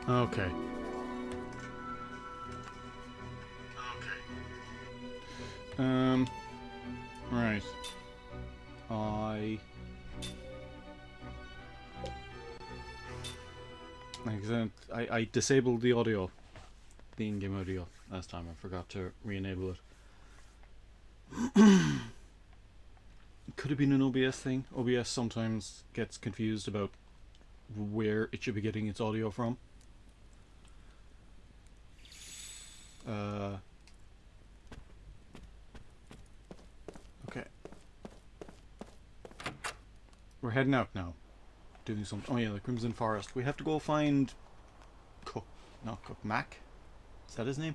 Okay. Right. I disabled the audio, the in-game audio last time. I forgot to re-enable it. It could have been an OBS thing. OBS sometimes gets confused about where it should be getting its audio from. Okay. We're heading out now. Doing something. Oh yeah, the Crimson Forest. We have to go find Cook. Not Cook. Mac? Is that his name?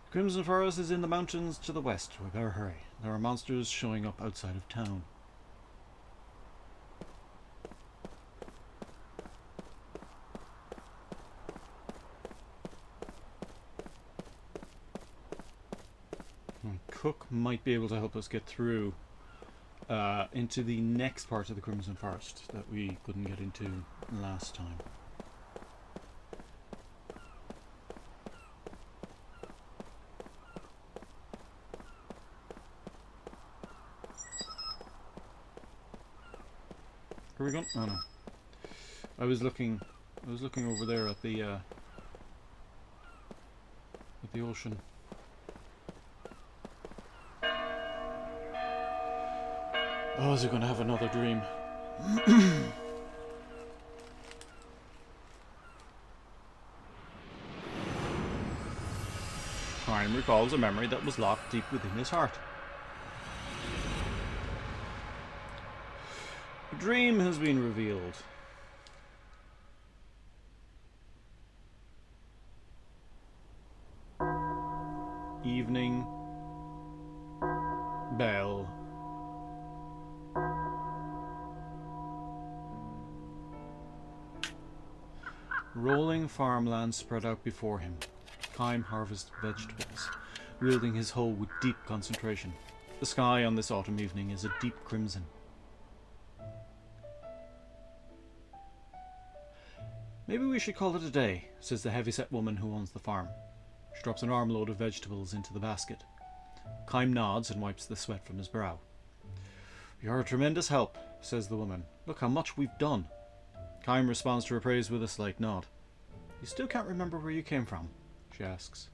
The Crimson Forest is in the mountains to the west. We better hurry. There are monsters showing up outside of town. Cook might be able to help us get through into the next part of the Crimson Forest that we couldn't get into last time. Are we going? Oh no. I was looking over there at the ocean. Oh, is he going to have another dream? Time recalls a memory that was locked deep within his heart. A dream has been revealed. Evening. Bell. Rolling farmland spread out before him. Kime harvests vegetables, wielding his hoe with deep concentration. The sky on this autumn evening is a deep crimson. Maybe we should call it a day, says the heavy-set woman who owns the farm. She drops an armload of vegetables into the basket. Kime nods and wipes the sweat from his brow. You're a tremendous help, says the woman. Look how much we've done. Kime responds to her praise with a slight nod. You still can't remember where you came from? She asks.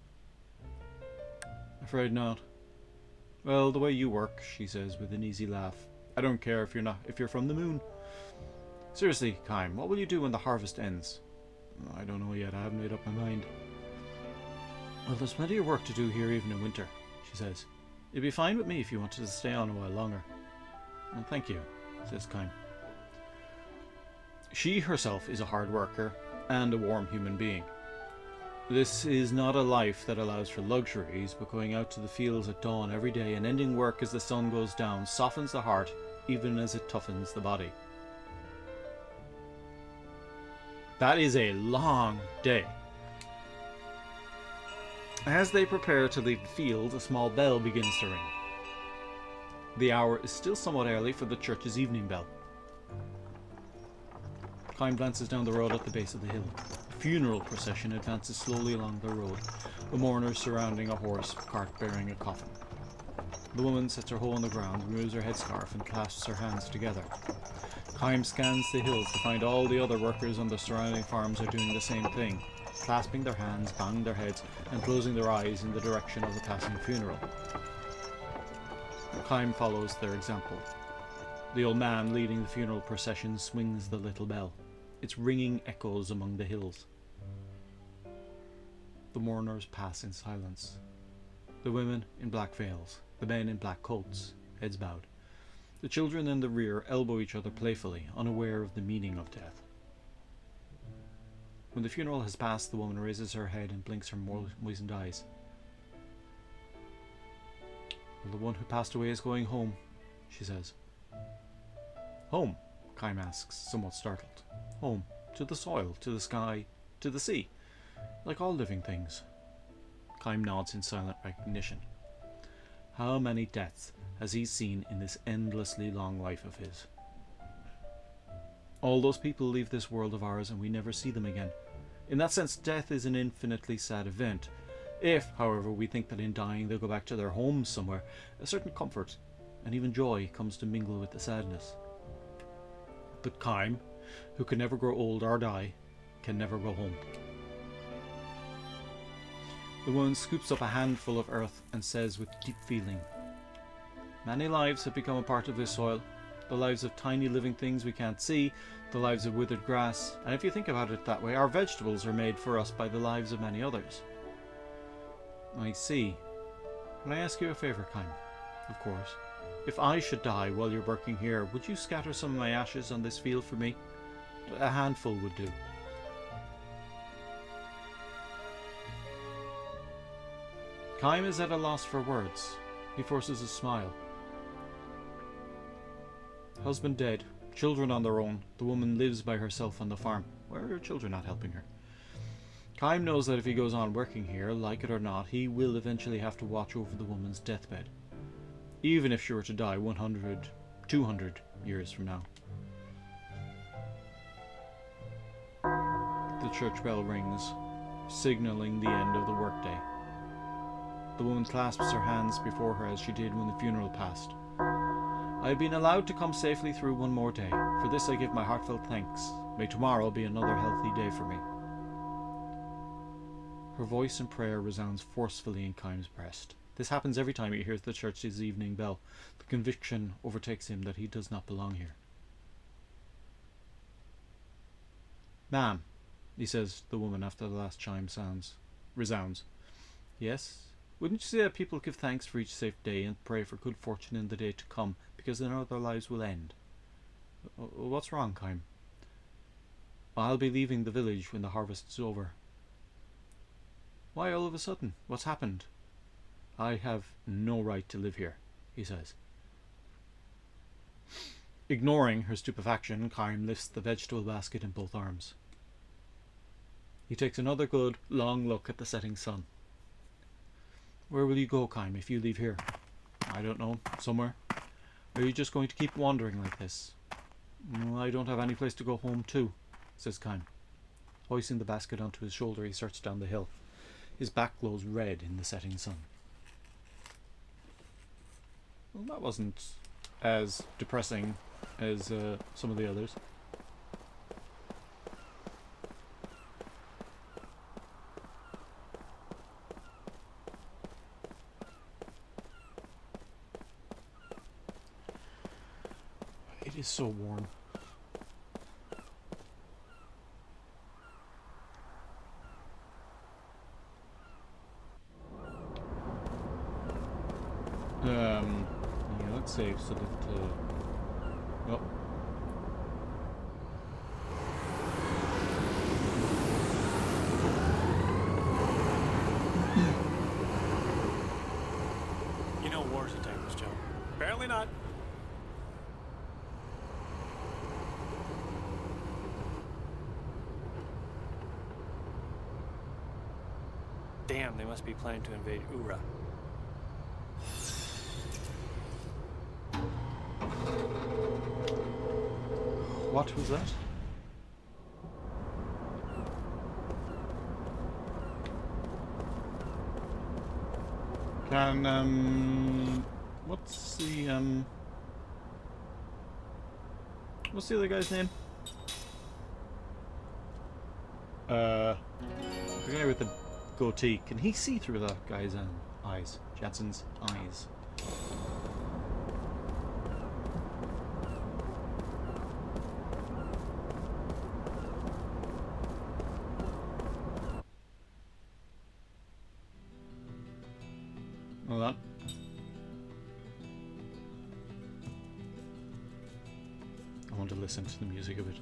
Afraid not. Well, the way you work, she says with an easy laugh. I don't care if you're from the moon. Seriously, Kime, what will you do when the harvest ends? I don't know yet, I haven't made up my mind. Well, there's plenty of work to do here even in winter, she says. It'd be fine with me if you wanted to stay on a while longer. Well, thank you, says Kime. She herself is a hard worker and a warm human being. This is not a life that allows for luxuries, but going out to the fields at dawn every day and ending work as the sun goes down softens the heart even as it toughens the body. That is a long day. As they prepare to leave the field, a small bell begins to ring. The hour is still somewhat early for the church's evening bell. Kime glances down the road at the base of the hill. A funeral procession advances slowly along the road, the mourners surrounding a horse cart bearing a coffin. The woman sets her hoe on the ground, removes her headscarf and clasps her hands together. Kime scans the hills to find all the other workers on the surrounding farms are doing the same thing, clasping their hands, banging their heads, and closing their eyes in the direction of the passing funeral. Kime follows their example. The old man leading the funeral procession swings the little bell. Its ringing echoes among the hills. The mourners pass in silence. The women in black veils, the men in black coats, heads bowed. The children in the rear elbow each other playfully, unaware of the meaning of death. When the funeral has passed, the woman raises her head and blinks her moistened eyes. Well, the one who passed away is going home, she says. Home? Kime asks, somewhat startled. Home. To the soil, to the sky, to the sea. Like all living things. Kime nods in silent recognition. How many deaths has he seen in this endlessly long life of his? All those people leave this world of ours and we never see them again. In that sense, death is an infinitely sad event. If, however, we think that in dying they'll go back to their homes somewhere, a certain comfort and even joy comes to mingle with the sadness. But Kime, who can never grow old or die, can never go home. The woman scoops up a handful of earth and says with deep feeling, "Many lives have become a part of this soil. The lives of tiny living things we can't see, the lives of withered grass, and if you think about it that way, our vegetables are made for us by the lives of many others." "I see. Can I ask you a favour, Kime?" "Of course. If I should die while you're working here, would you scatter some of my ashes on this field for me? A handful would do." Kime is at a loss for words. He forces a smile. Husband dead, children on their own, the woman lives by herself on the farm. Why are her children not helping her? Kime knows that if he goes on working here, like it or not, he will eventually have to watch over the woman's deathbed. Even if she were to die 100, 200 years from now. The church bell rings, signalling the end of the workday. The woman clasps her hands before her as she did when the funeral passed. "I have been allowed to come safely through one more day. For this I give my heartfelt thanks. May tomorrow be another healthy day for me." Her voice in prayer resounds forcefully in Kime's breast. This happens every time he hears the church's evening bell. The conviction overtakes him that he does not belong here. "Ma'am," he says to the woman after the last chime resounds. "Yes? Wouldn't you say that people give thanks for each safe day and pray for good fortune in the day to come, because then other lives will end?" "What's wrong, Kime?" "I'll be leaving the village when the harvest is over." "Why all of a sudden? What's happened?" "I have no right to live here," he says. Ignoring her stupefaction, Kime lifts the vegetable basket in both arms. He takes another good, long look at the setting sun. "Where will you go, Kime, if you leave here?" "I don't know. Somewhere." "Are you just going to keep wandering like this?" "I don't have any place to go home to," says Kime. Hoisting the basket onto his shoulder, he starts down the hill. His back glows red in the setting sun. Well, that wasn't as depressing as some of the others. It is so warm. Yeah, let's save so that oh. You know war's a tankless job. Apparently not. Damn, they must be planning to invade Ura. What was that? What's the other guy's name? The guy with the goatee. Can he see through that guy's eyes? Janssen's eyes. Hold on. I want to listen to the music of it.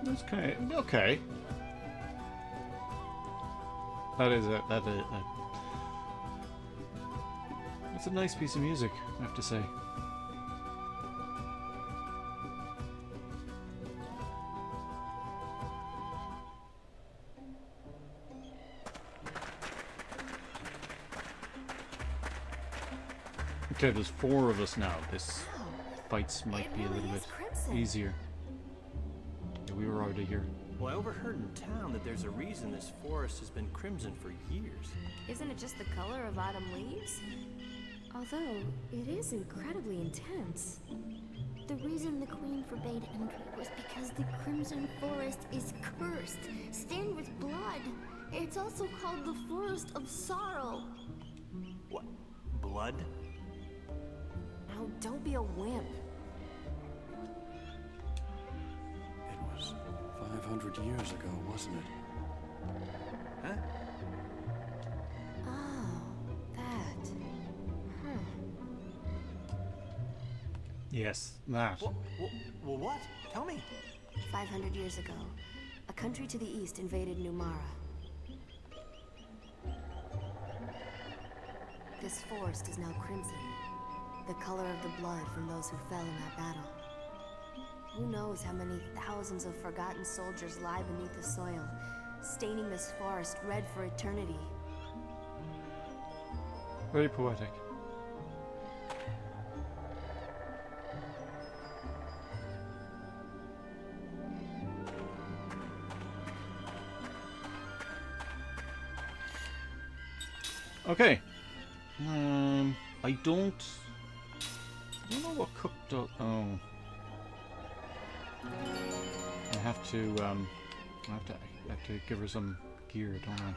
That's kind of okay. That's a nice piece of music, I have to say. Okay, there's 4 of us now. This fights might be a little bit easier. Yeah, we were already here. Well, I overheard in town that there's a reason this forest has been crimson for years. Isn't it just the color of autumn leaves? Although, it is incredibly intense. The reason the Queen forbade entry was because the Crimson Forest is cursed, stained with blood. It's also called the Forest of Sorrow. What? Blood? Now, don't be a wimp. It was 500 years ago, wasn't it? Huh? Oh, that. Huh. Yes, that. Well, what? Tell me. 500 years ago, a country to the east invaded Numara. This forest is now crimson, the color of the blood from those who fell in that battle. Who knows how many thousands of forgotten soldiers lie beneath the soil, staining this forest red for eternity. Very poetic. Okay. I don't know what Cook does. Oh. I have to give her some gear, don't I?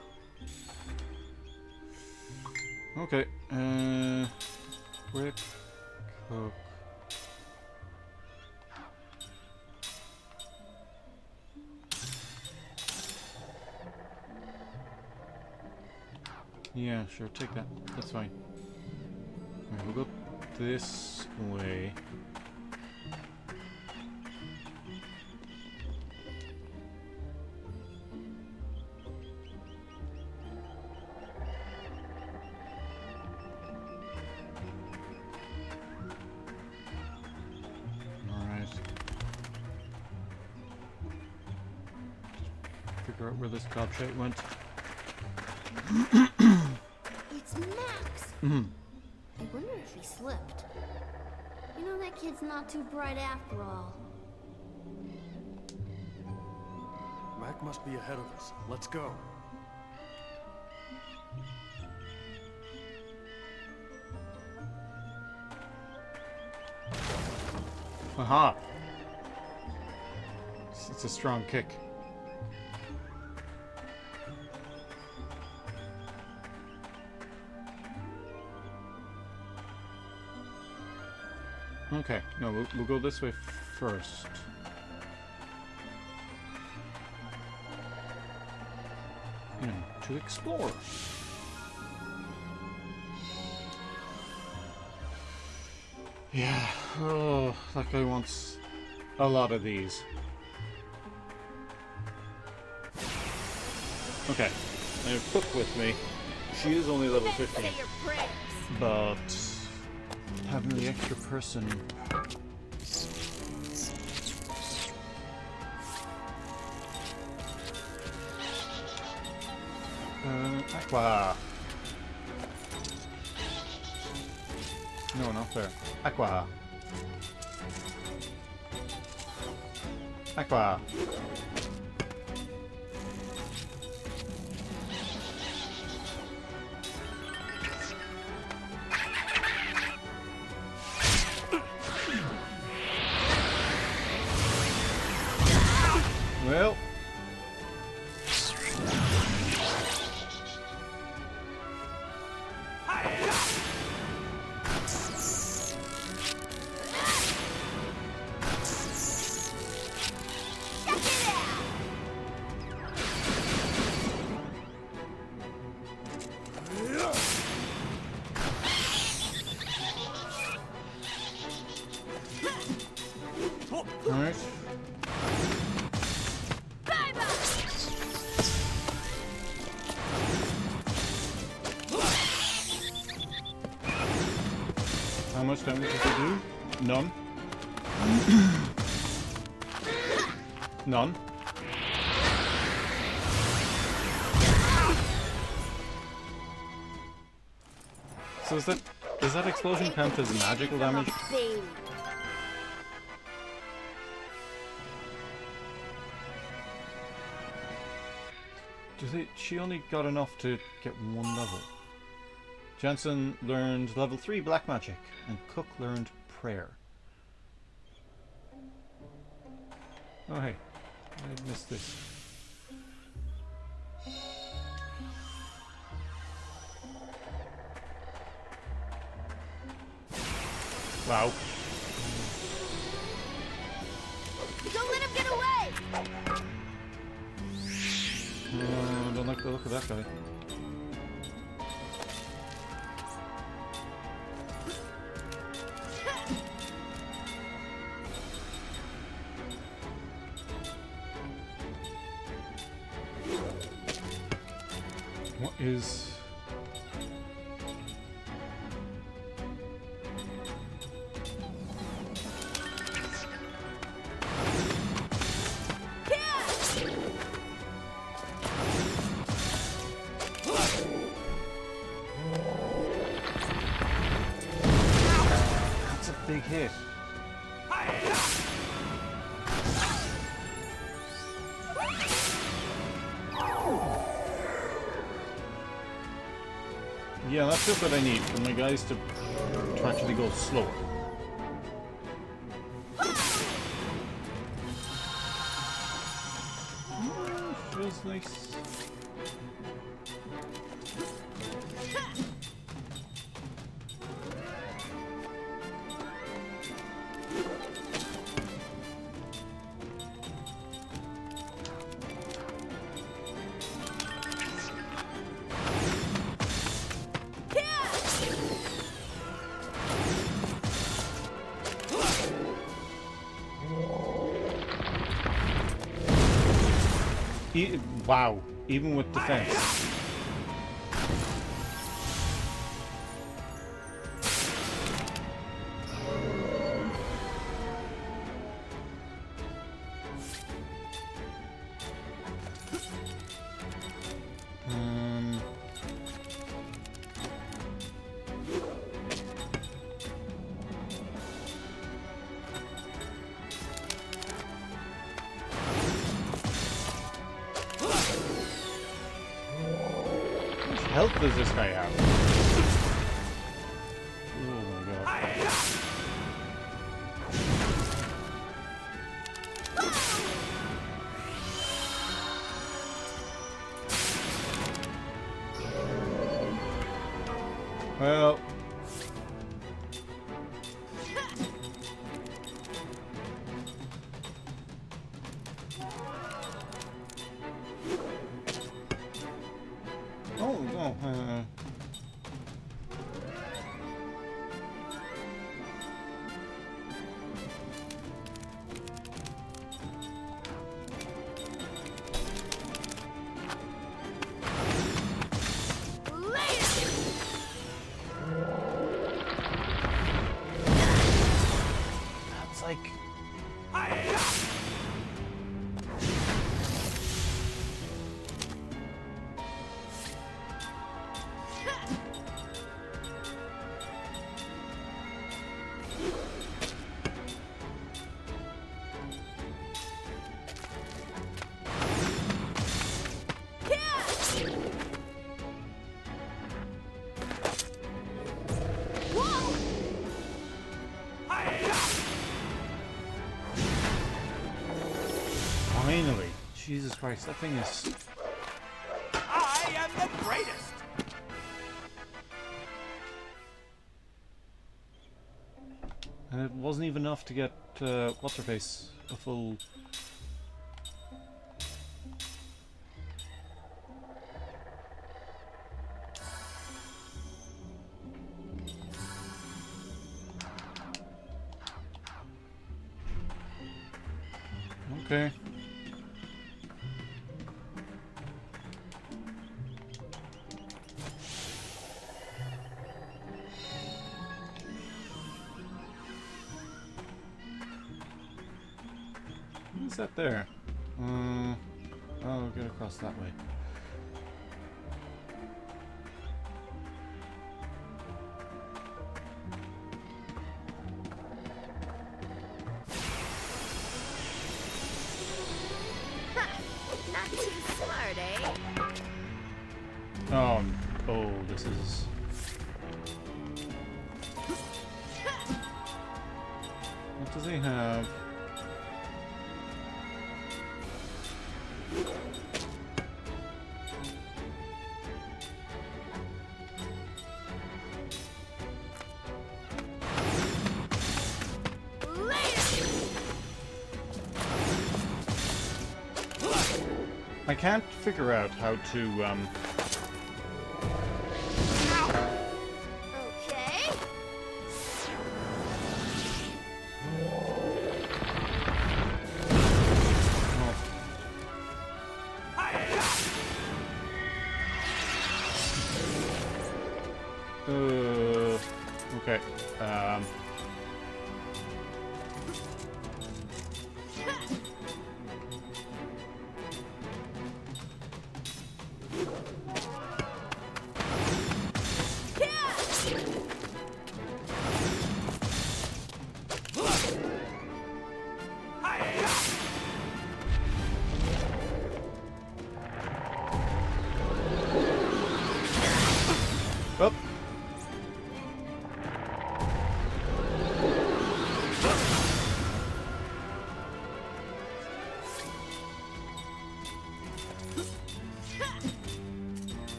Okay. Quick cook. Yeah, sure, take that. That's fine. Alright, we'll go this way. Alright. Figure out where this gobshite went. It's Max! Mm-hmm. I wonder if he slipped. You know, that kid's not too bright after all. Mac must be ahead of us. Let's go. Aha! It's a strong kick. Okay, no, we'll go this way first. You know, to explore. Yeah, oh, that guy wants a lot of these. Okay, I have Cook with me. She is only level 15, but having the extra person. Aqua. No, not there. Aqua. Aqua. Well. Alright. much damage does it do? None. None. So does that explosion count as magical damage? She only got enough to get one level. Jensen learned level 3 black magic, and Cook learned prayer. Oh hey, I missed this. Wow. Don't let him get away! Don't like the look of that guy. What is... big hit. Yeah, that's just what I need for my guys to actually go slower. Feels nice. Wow, even with defense. How much health does this guy have? Oh my god. Well... Finally! Jesus Christ, that thing is... I am the greatest! And it wasn't even enough to get, what's-her-face a full... Okay. What's that there? Oh, get across that way. Not too smart, eh? Oh, this is... What does he have? I can't figure out how to, Okay. okay, oh.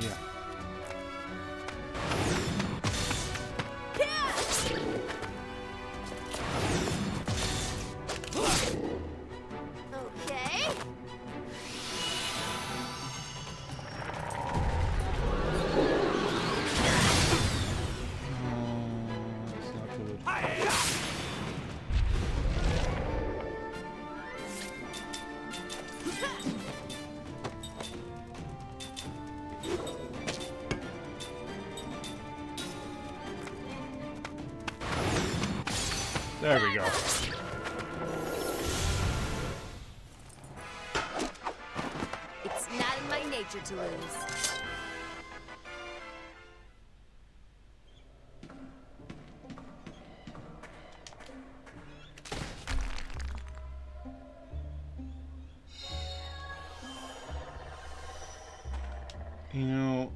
Yeah. Okay. That's not good. There we go. It's not in my nature to lose. You know,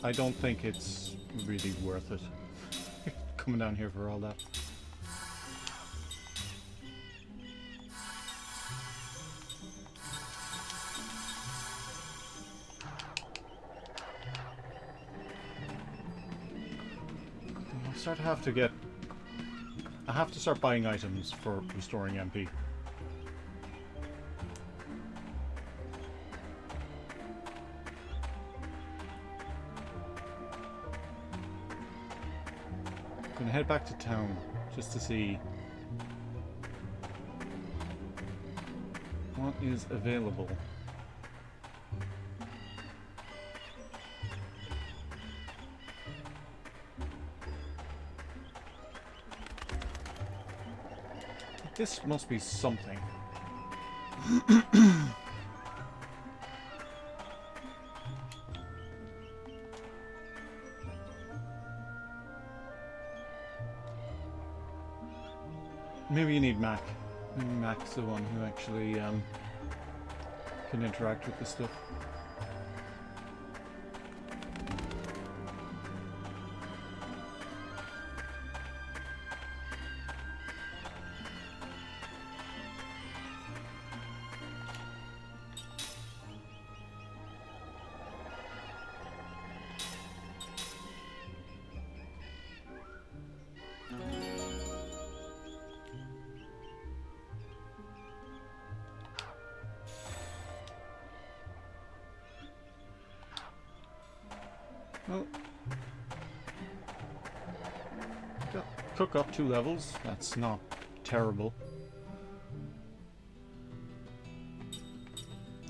I don't think it's really worth it. Coming down here for all that. I have to start buying items for restoring MP. I'm gonna head back to town just to see what is available. This must be something. Maybe you need Mac. Maybe Mac's the one who actually can interact with this stuff. Well, cook up 2 levels. That's not terrible.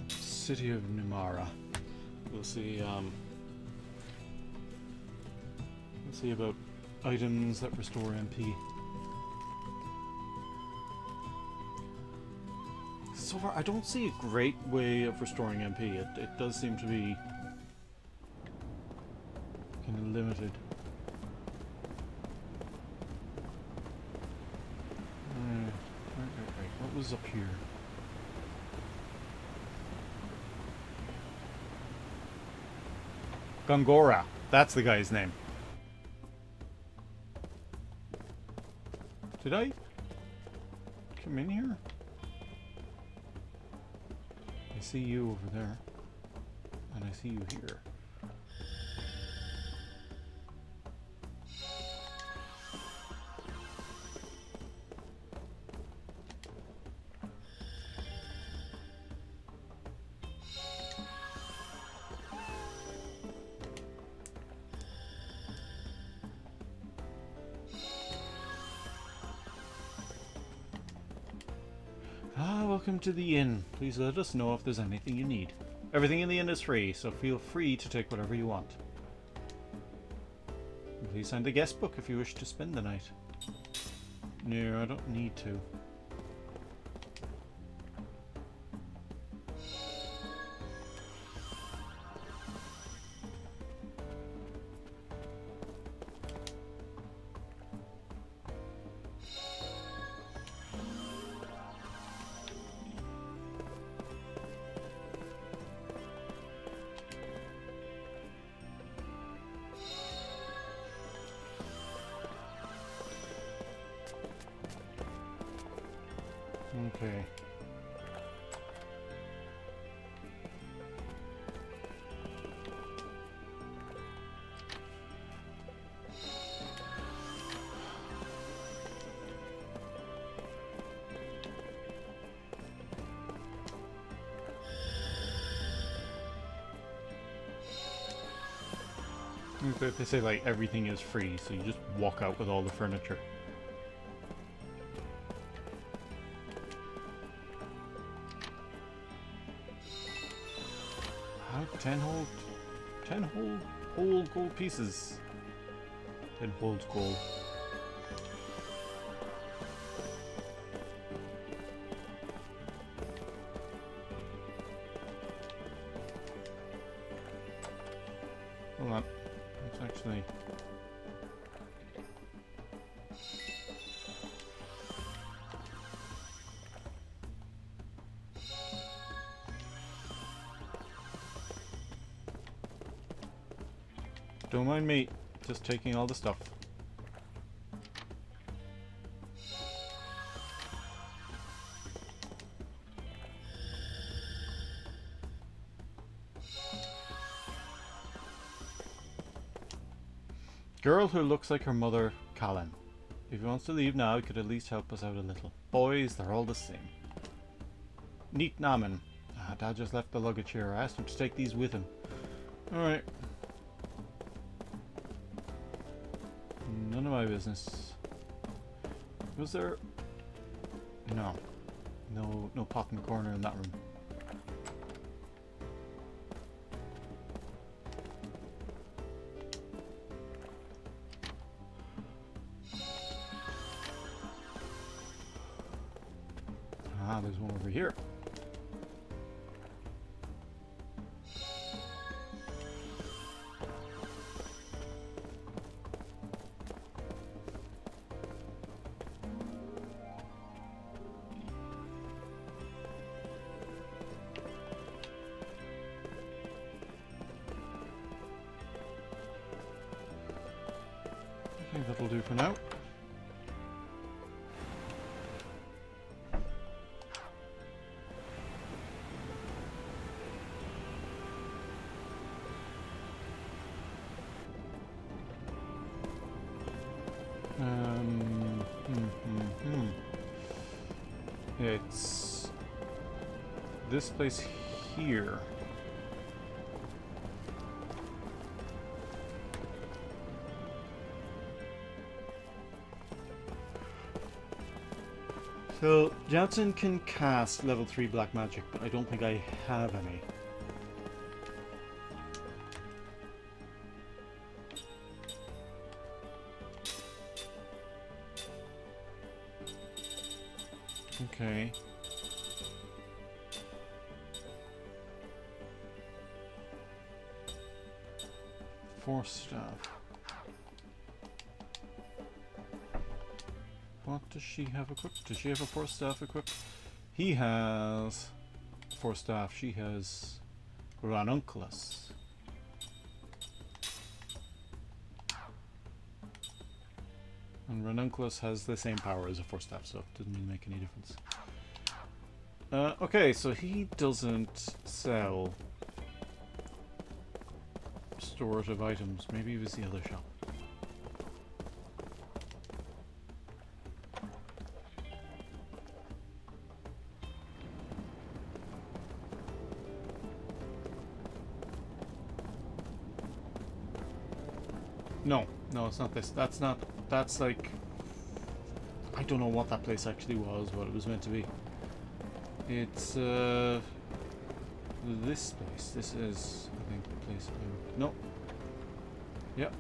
City of Numara. We'll see. We'll see about items that restore MP. So far, I don't see a great way of restoring MP. It does seem to be kind of limited. Right. What was up here? Gongora. That's the guy's name. Did I come in here? I see you over there. And I see you here. Welcome to the inn. Please let us know if there's anything you need. Everything in the inn is free, so feel free to take whatever you want. Please sign the guest book if you wish to spend the night. No, I don't need to. Okay. They say like everything is free, so you just walk out with all the furniture. 10 whole gold pieces. 10 whole gold. Hold on. Let's actually... Don't mind me, just taking all the stuff. Girl who looks like her mother, Callan. If he wants to leave now, he could at least help us out a little. Boys, they're all the same. Neat Namen. Dad just left the luggage here. I asked him to take these with him. Alright. None of my business. Was there... No. No pot in the corner in that room. There's one over here. I think that'll do for now. It's this place here. So, Jansen can cast level 3 black magic, but I don't think I have any. Okay. Force staff. What does she have equipped? Does she have a force staff equipped? He has force staff. She has ranunculus. And ranunculus has the same power as a force staff, so it doesn't really make any difference. Okay, so he doesn't sell restorative items. Maybe it was the other shop. No, it's not this. That's like... I don't know what that place actually was, what it was meant to be. It's, this place. This is, I think, the place... No. Yep.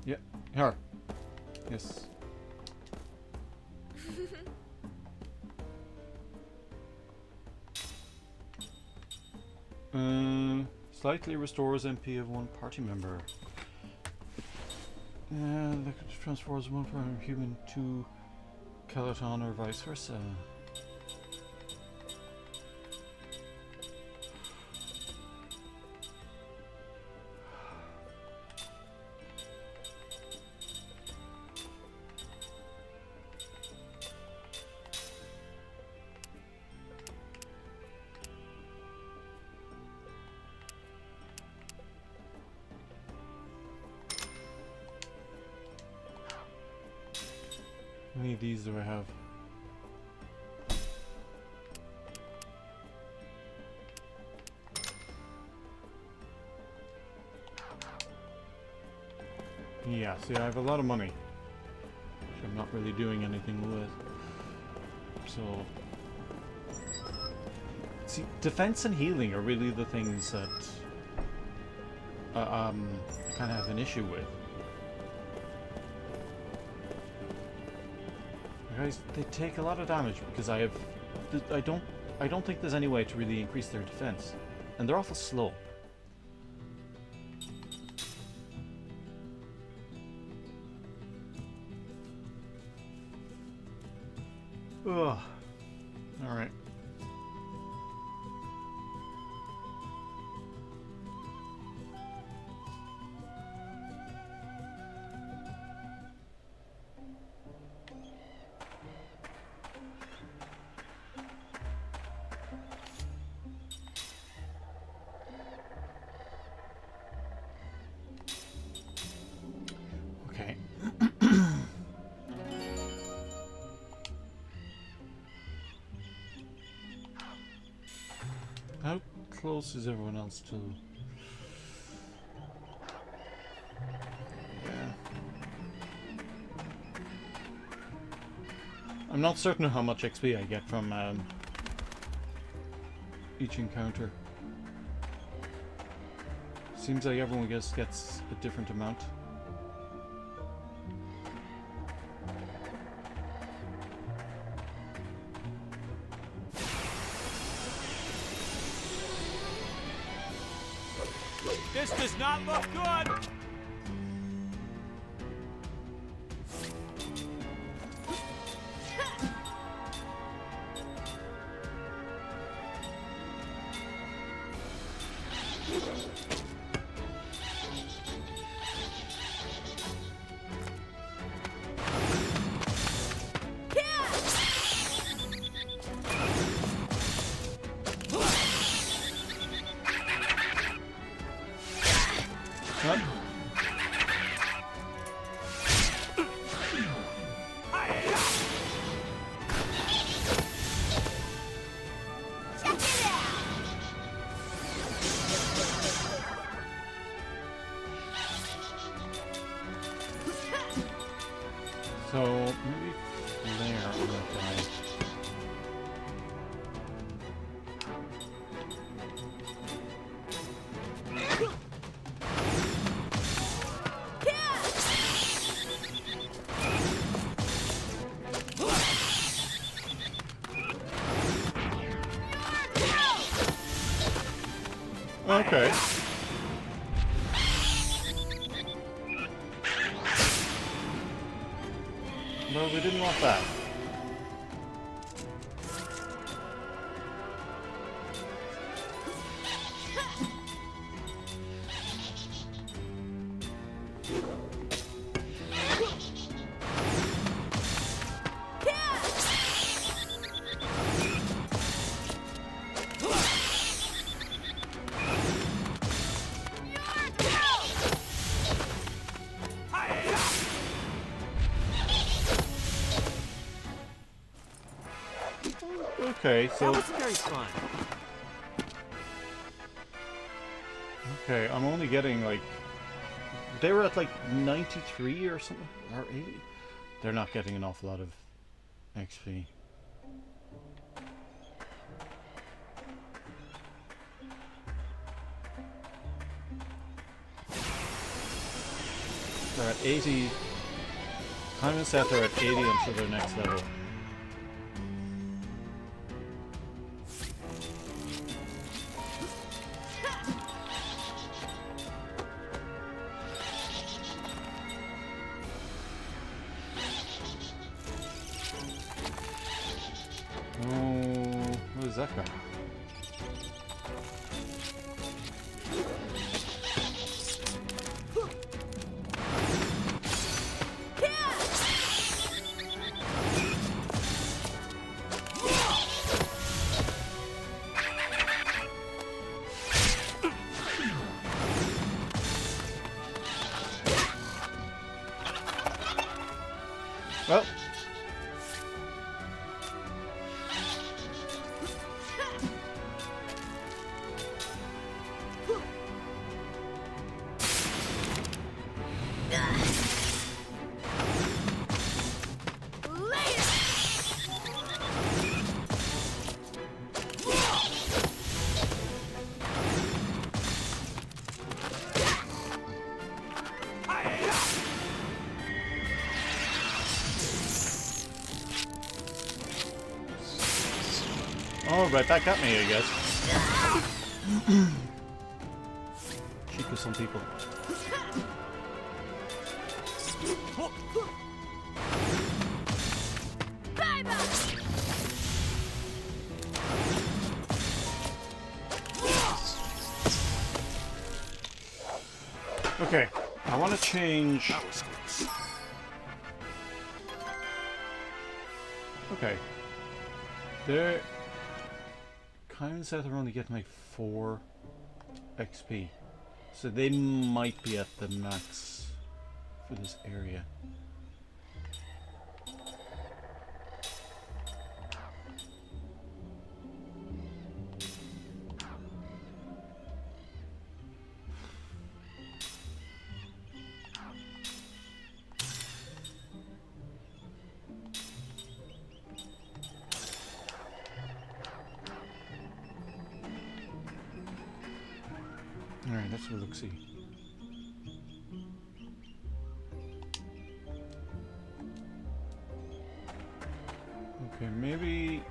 Yep. Her. Yes. Slightly restores MP of one party member. That transforms one from human to Calaton or vice versa. How many of these do I have? Yeah, see, I have a lot of money, which I'm not really doing anything with. So, see, defense and healing are really the things that I kind of have an issue with. Guys, they take a lot of damage because I don't think there's any way to really increase their defense, and they're awful slow. Ugh. All right. Okay. How close is everyone else to... Yeah. I'm not certain how much XP I get from each encounter. Seems like everyone gets a different amount. This does not look good! What? Okay. No, we didn't want that. Okay, so That wasn't very fun. okay, I'm only getting like they were at like 93 or something or 80. They're not getting an awful lot of XP. They're at 80. Time and set they're at 80 until their next level. Oh, what is that guy? Well, oh, right, that got me, I guess. Cheap with some people. Okay, I want to change. Okay, there. Kyle and Seth are only getting like 4 XP, so they might be at the max for this area. Alright, let's have a look-see. Okay, maybe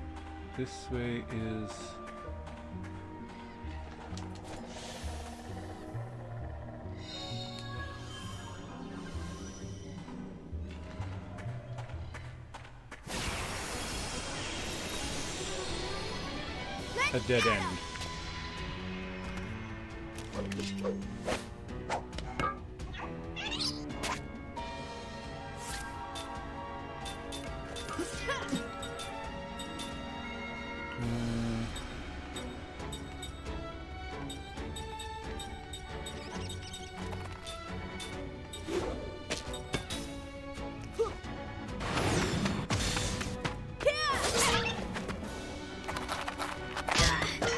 this way is... a dead end.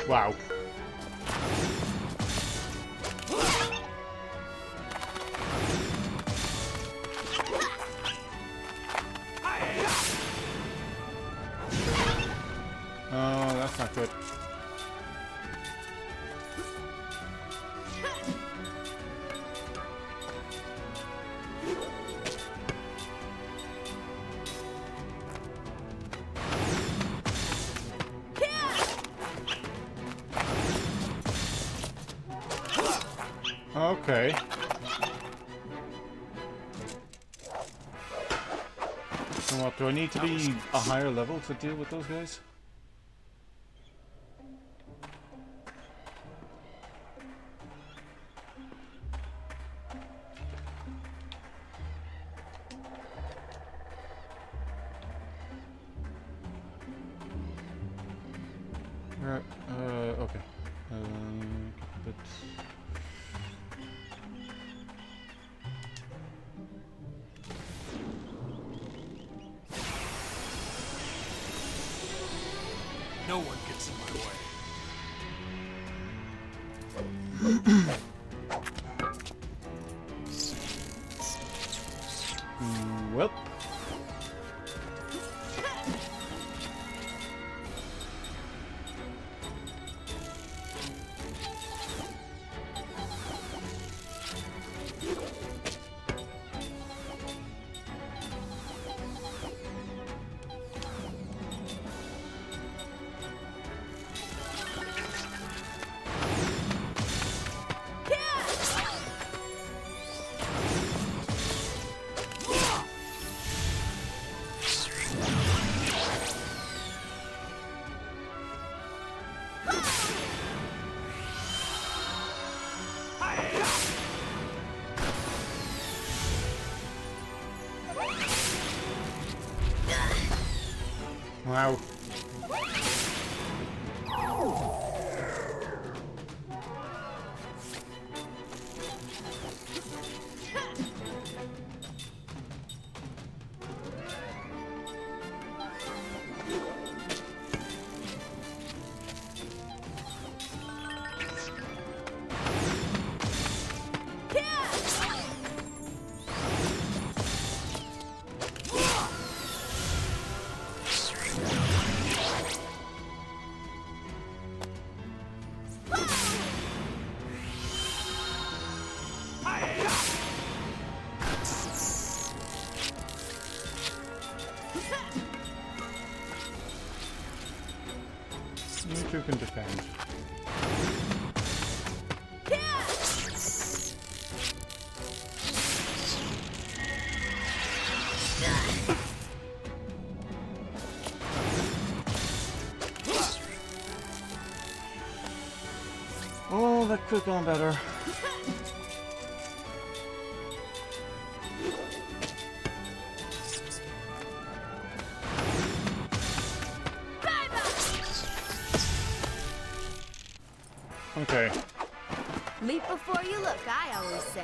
Wow. Oh, that's not good. Okay. So what, do I need to be a higher level to deal with those guys? Right, okay. But No one gets in my way. well. Wow. You two can defend. Oh, that could have gone better. Okay. Leap before you look, I always say.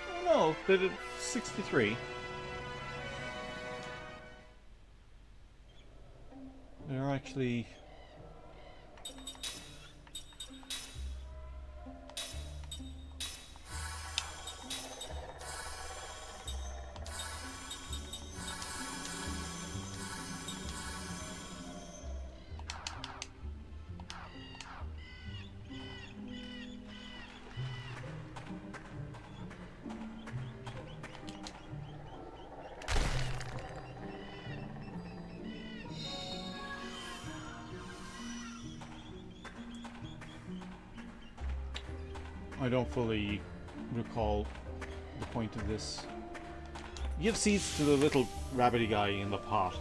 Oh no, they did 63. They're actually... I don't fully recall the point of this. Give seeds to the little rabbity guy in the pot,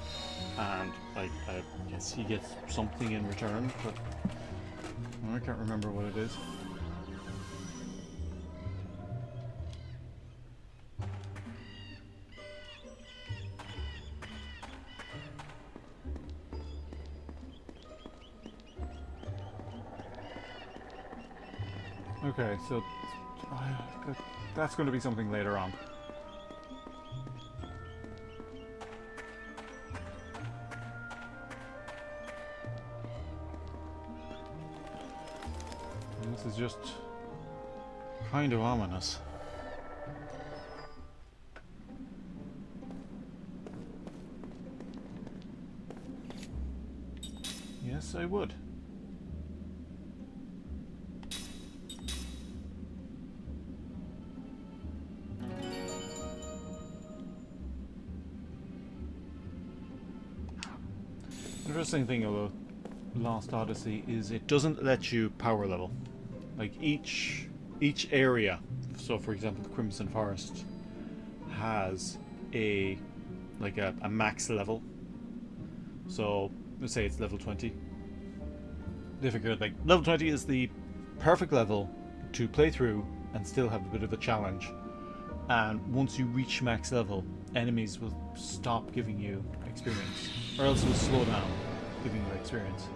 and I guess he gets something in return, but I can't remember what it is. Okay, so that's going to be something later on. And this is just kind of ominous. Yes, I would. Interesting thing about Lost Odyssey is it doesn't let you power level. Like each each area, so for example the Crimson Forest has a max level. So let's say it's level 20. They figured like level 20 is the perfect level to play through and still have a bit of a challenge. And once you reach max level, enemies will stop giving you experience, or else will slow down giving you experience.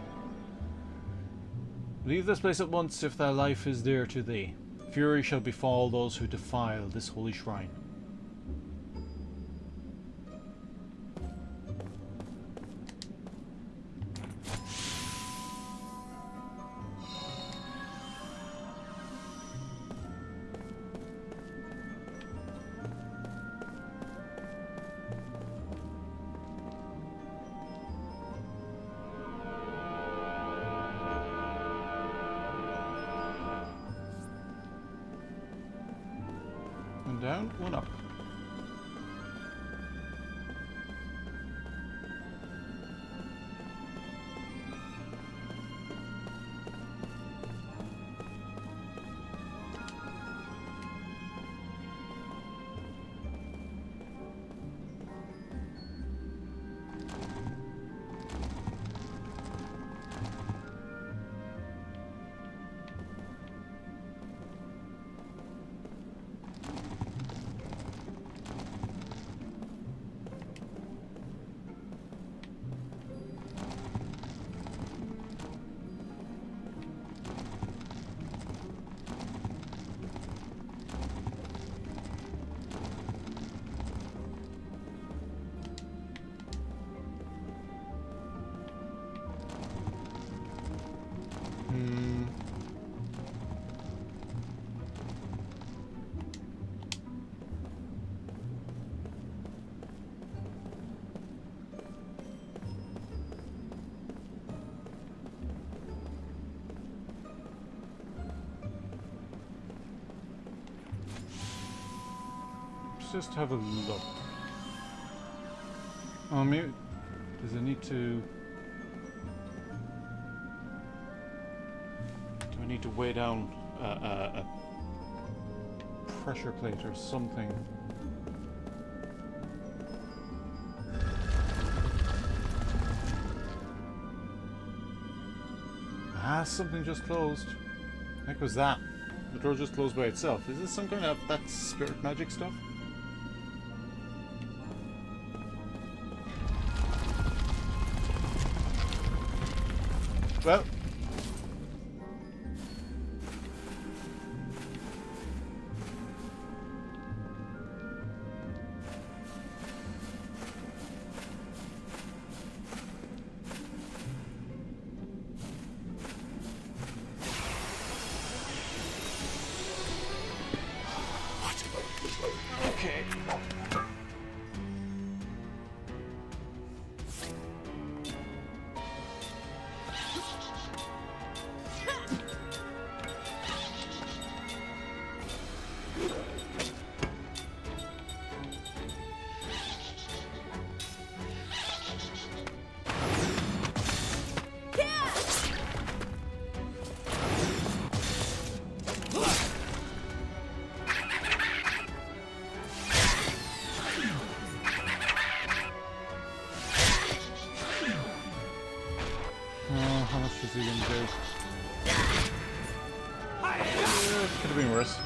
Leave this place at once if thy life is dear to thee. Fury shall befall those who defile this holy shrine. One down, one up. Just have a look. Oh, maybe does it need to? Do I need to weigh down a pressure plate or something? Ah, something just closed. The heck was that? The door just closed by itself. Is this some kind of that spirit magic stuff? Well, okay. How much is he gonna do? Could have been worse.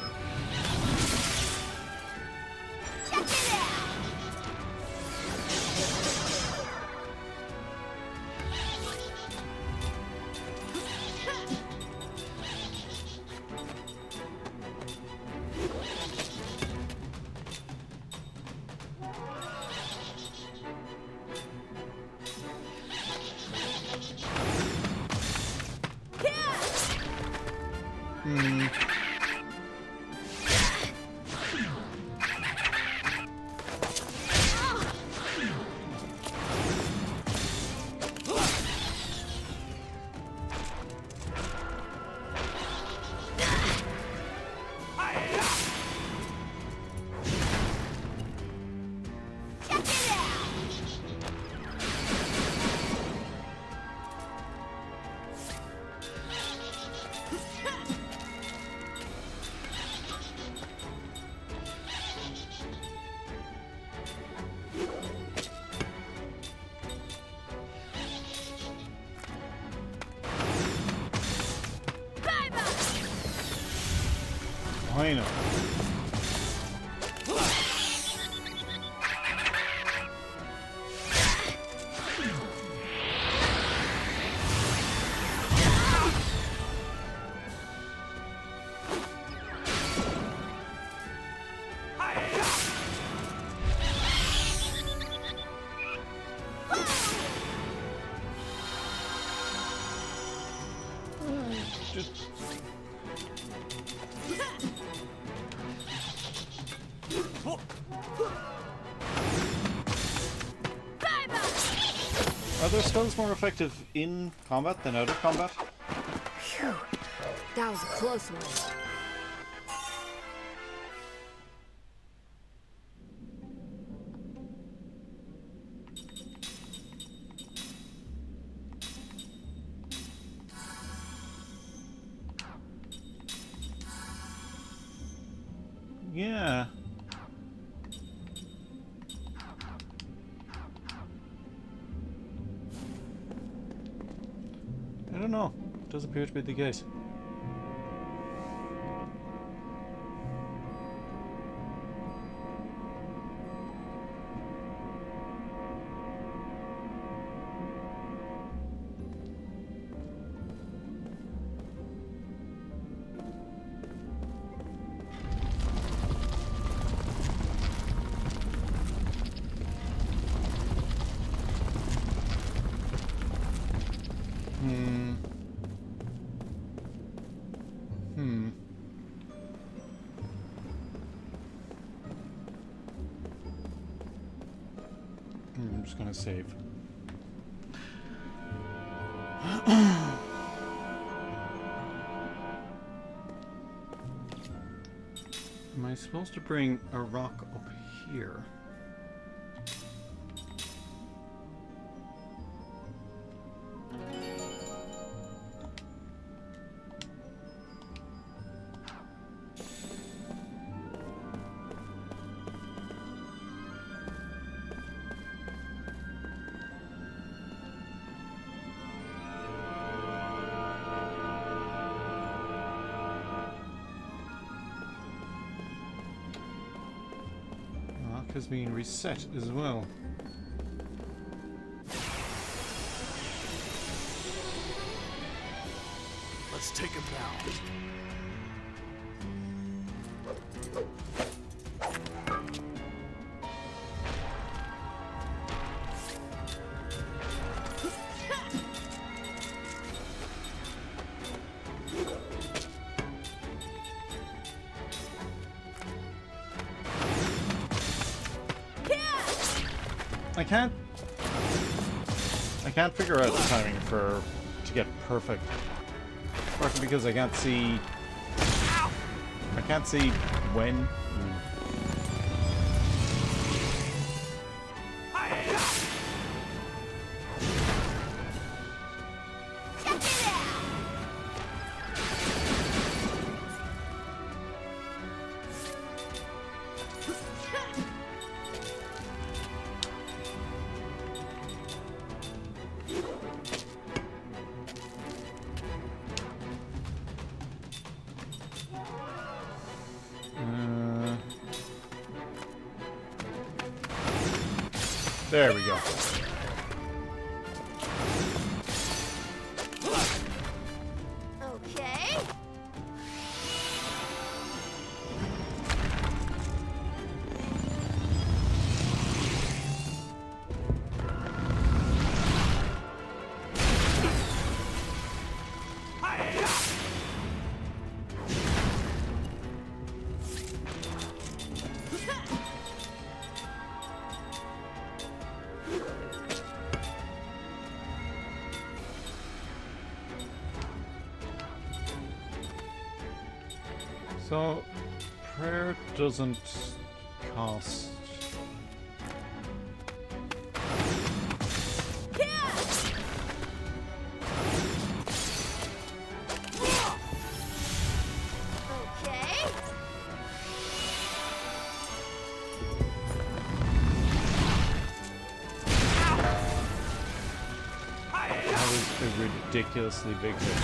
I know. Are their spells more effective in combat than out of combat? Phew. That was a close one. Yeah. I don't know. It does appear to be the case. I'm just gonna save. Am I supposed to bring a rock up here? Is being reset as well. Let's take him down. I can't figure out the timing to get perfect. Partly because I can't see when. There we go. Okay. So, prayer doesn't cost. Okay. That was a ridiculously big hit.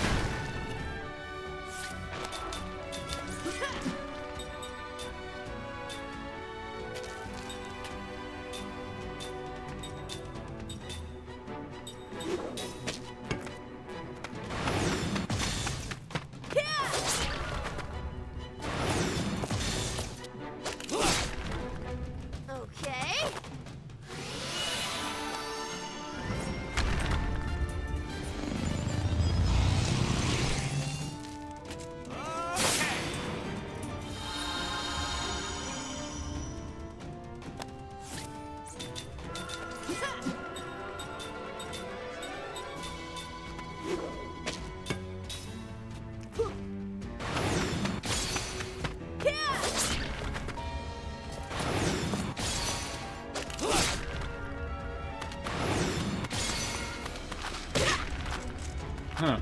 Huh.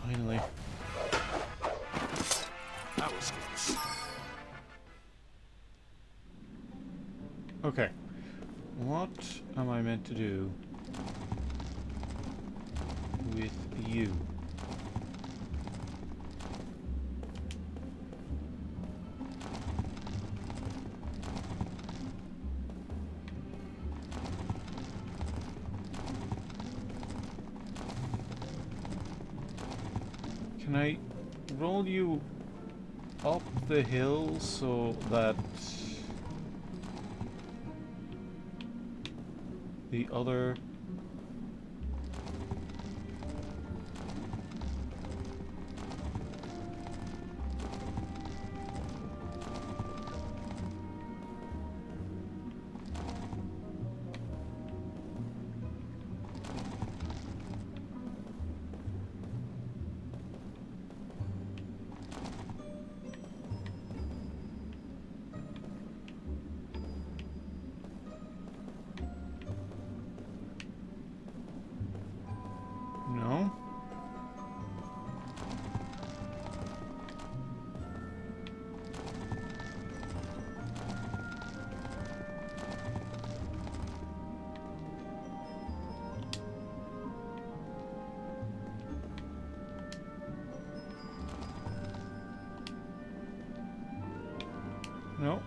Finally. That was close. Okay. What am I meant to do with you? Can I roll you up the hill so that the other... No? No?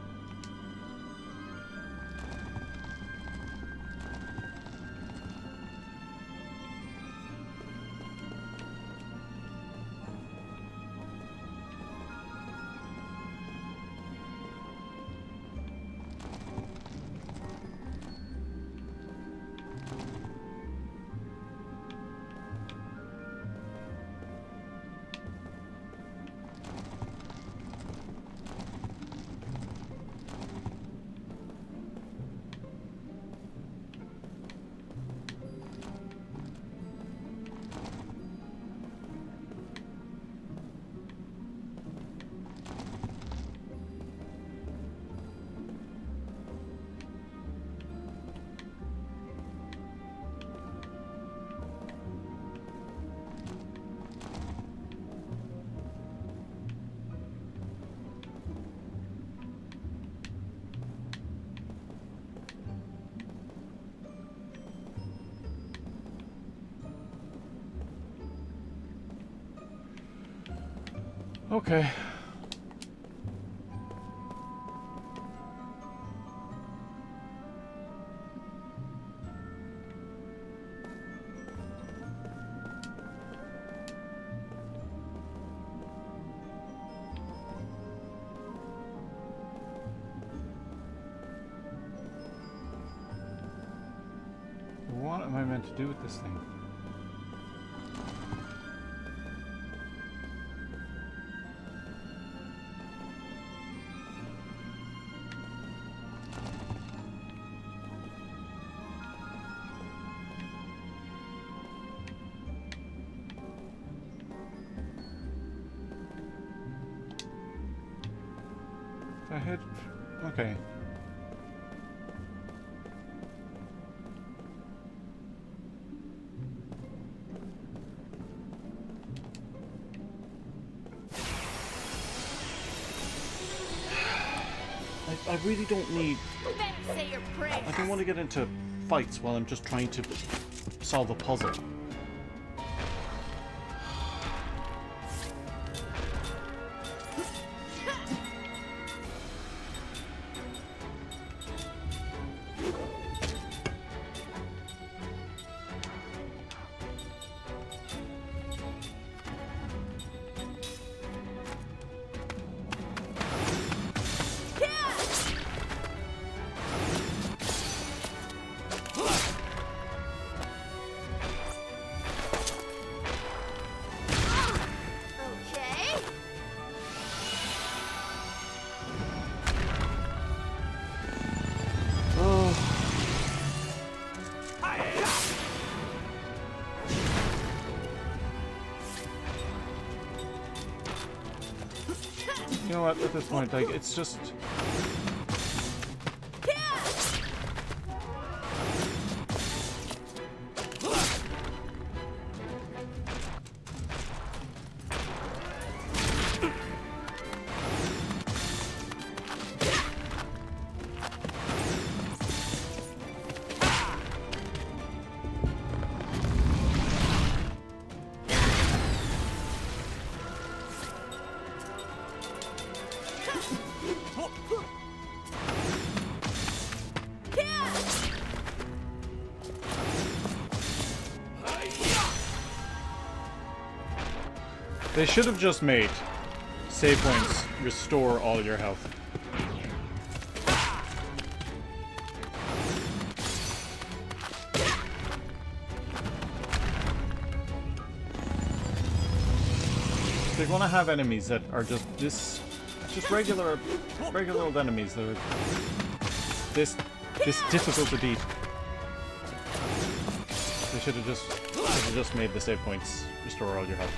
Okay. What am I meant to do with this thing? If I hit... Okay. I really don't need... Better say your prayers. I don't want to get into fights while I'm just trying to solve a puzzle. know what? At this point, like, it's just. They should have just made save points restore all your health. They're gonna have enemies that are just regular old enemies that are this difficult to beat. They should have just made the save points restore all your health.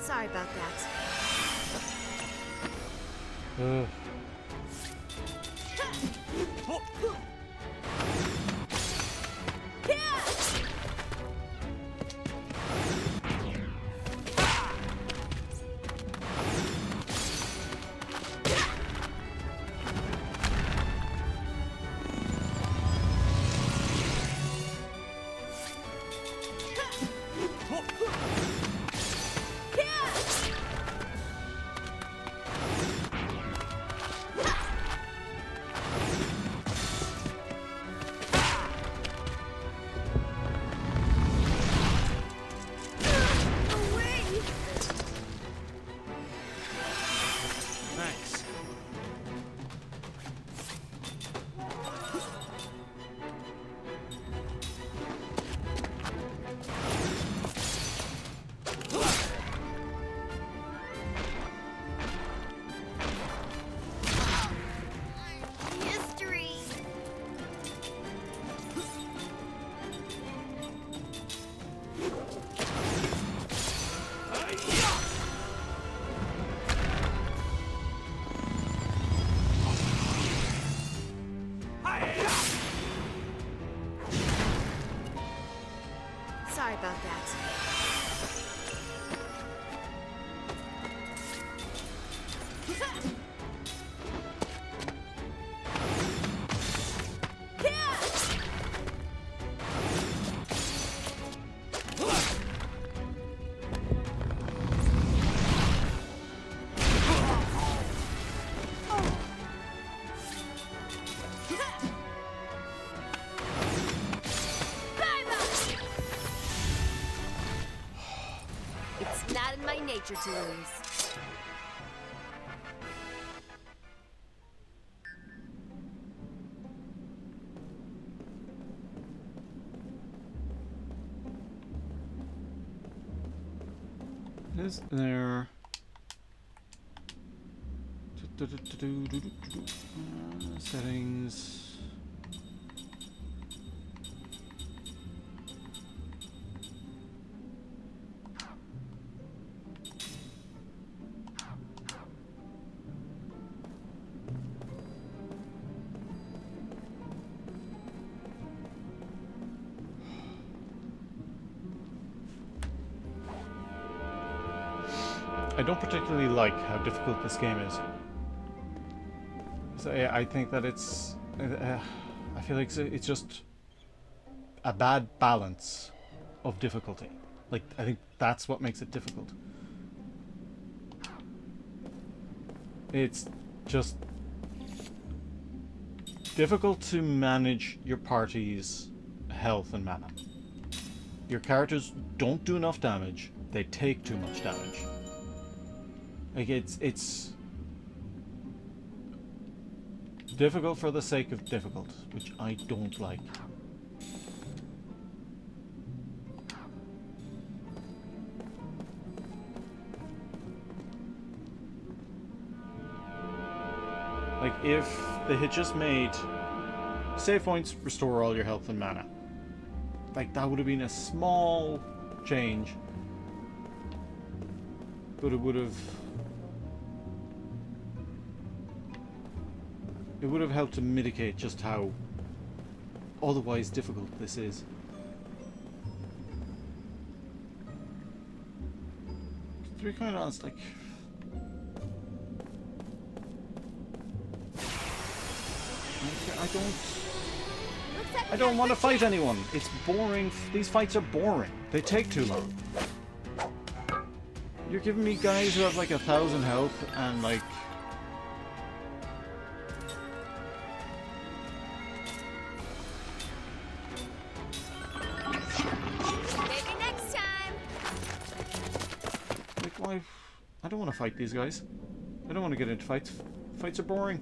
Sorry about that. Thanks. History! Sorry about that. It's not in my nature to lose. Is there settings? I don't particularly like how difficult this game is. So yeah, I think that it's. I feel like it's just a bad balance of difficulty. Like, I think that's what makes it difficult. It's just difficult to manage your party's health and mana. Your characters don't do enough damage. They take too much damage. Like, it's difficult for the sake of difficult, which I don't like. Like, if they had just made save points restore all your health and mana, like, that would have been a small change, but it would have helped to mitigate just how otherwise difficult this is. To be quite honest, like, I don't want to fight anyone. It's boring. These fights are boring. They take too long. You're giving me guys who have like 1,000 health and like... Maybe next time. Like, why? I don't want to fight these guys. I don't want to get into fights. Fights are boring.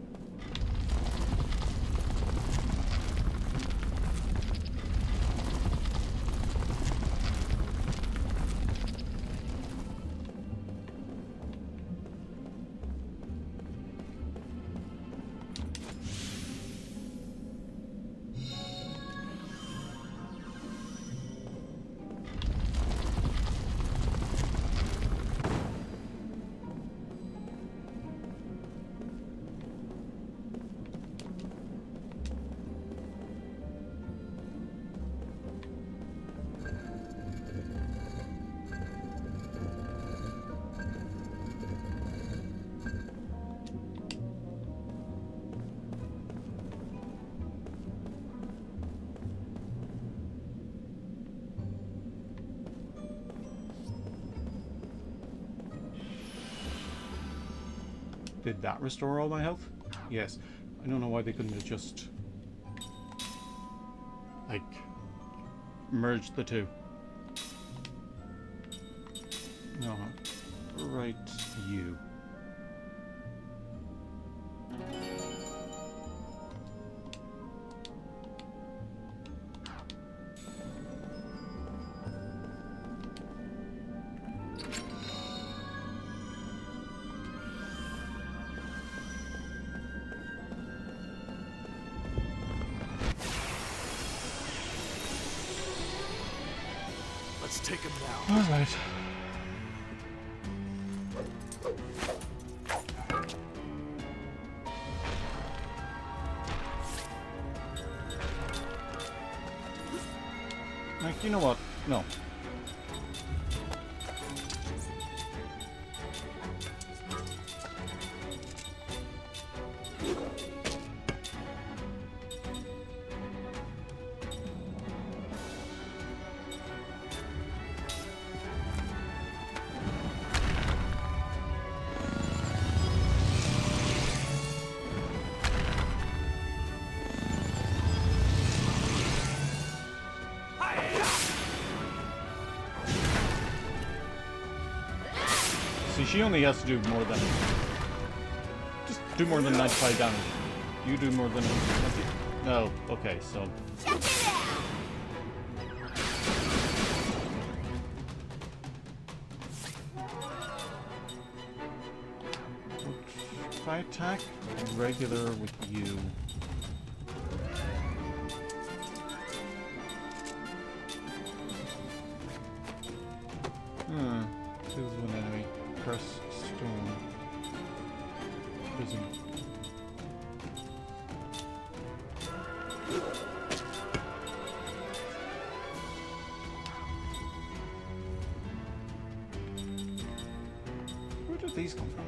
Did that restore all my health? Yes. I don't know why they couldn't have just... like... merged the two. No. Right, you. Let's take him now. All right. Like, you know what? No. See, she only has to do more than... just do more than 95 damage. You do more than... no, okay, so... Check it out. If I attack regular with you... choose one enemy. Press stone. Prison. Where did these come from?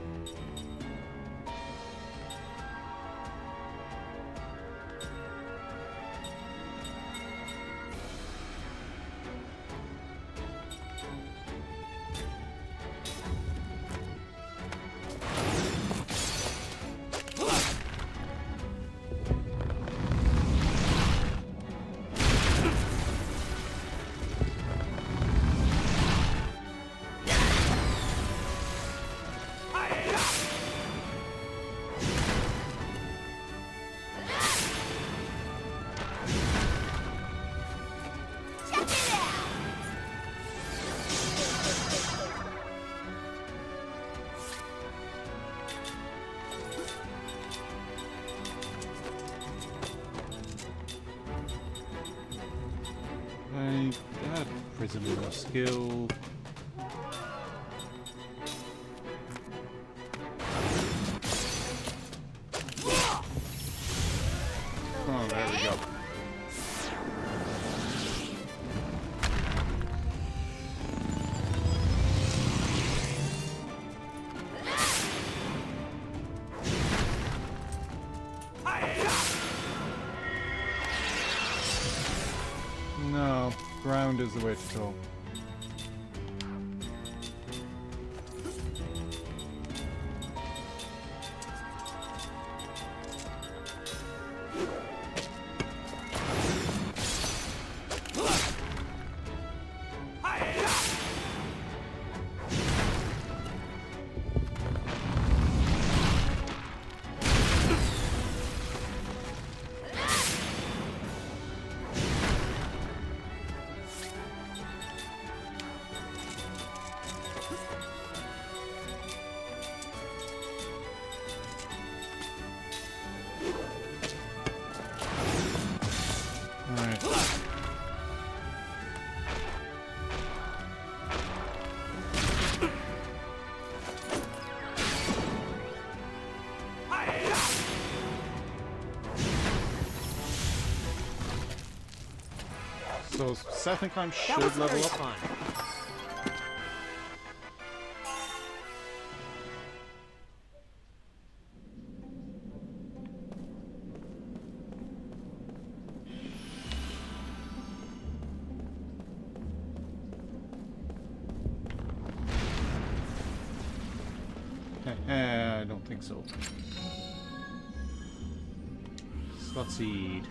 Prisoner skill. Oh, there we go. No, ground is the way to go. So second climb should That was level very up. fun. I don't think so. Slot seed.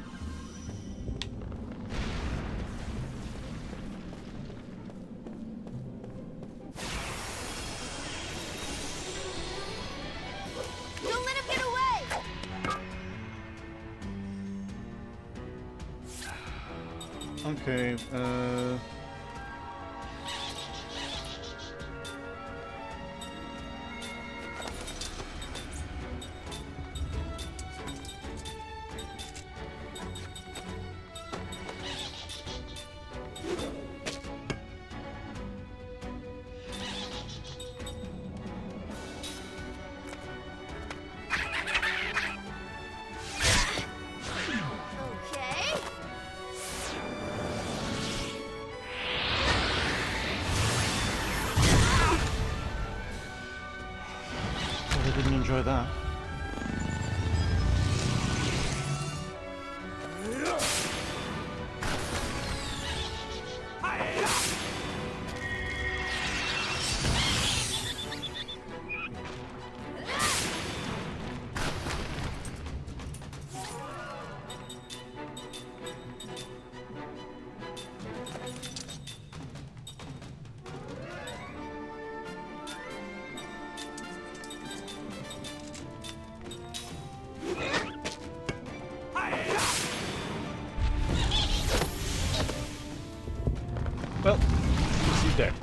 Don't let him get away! Okay, Okay. well, I didn't enjoy that. Well, he's dead.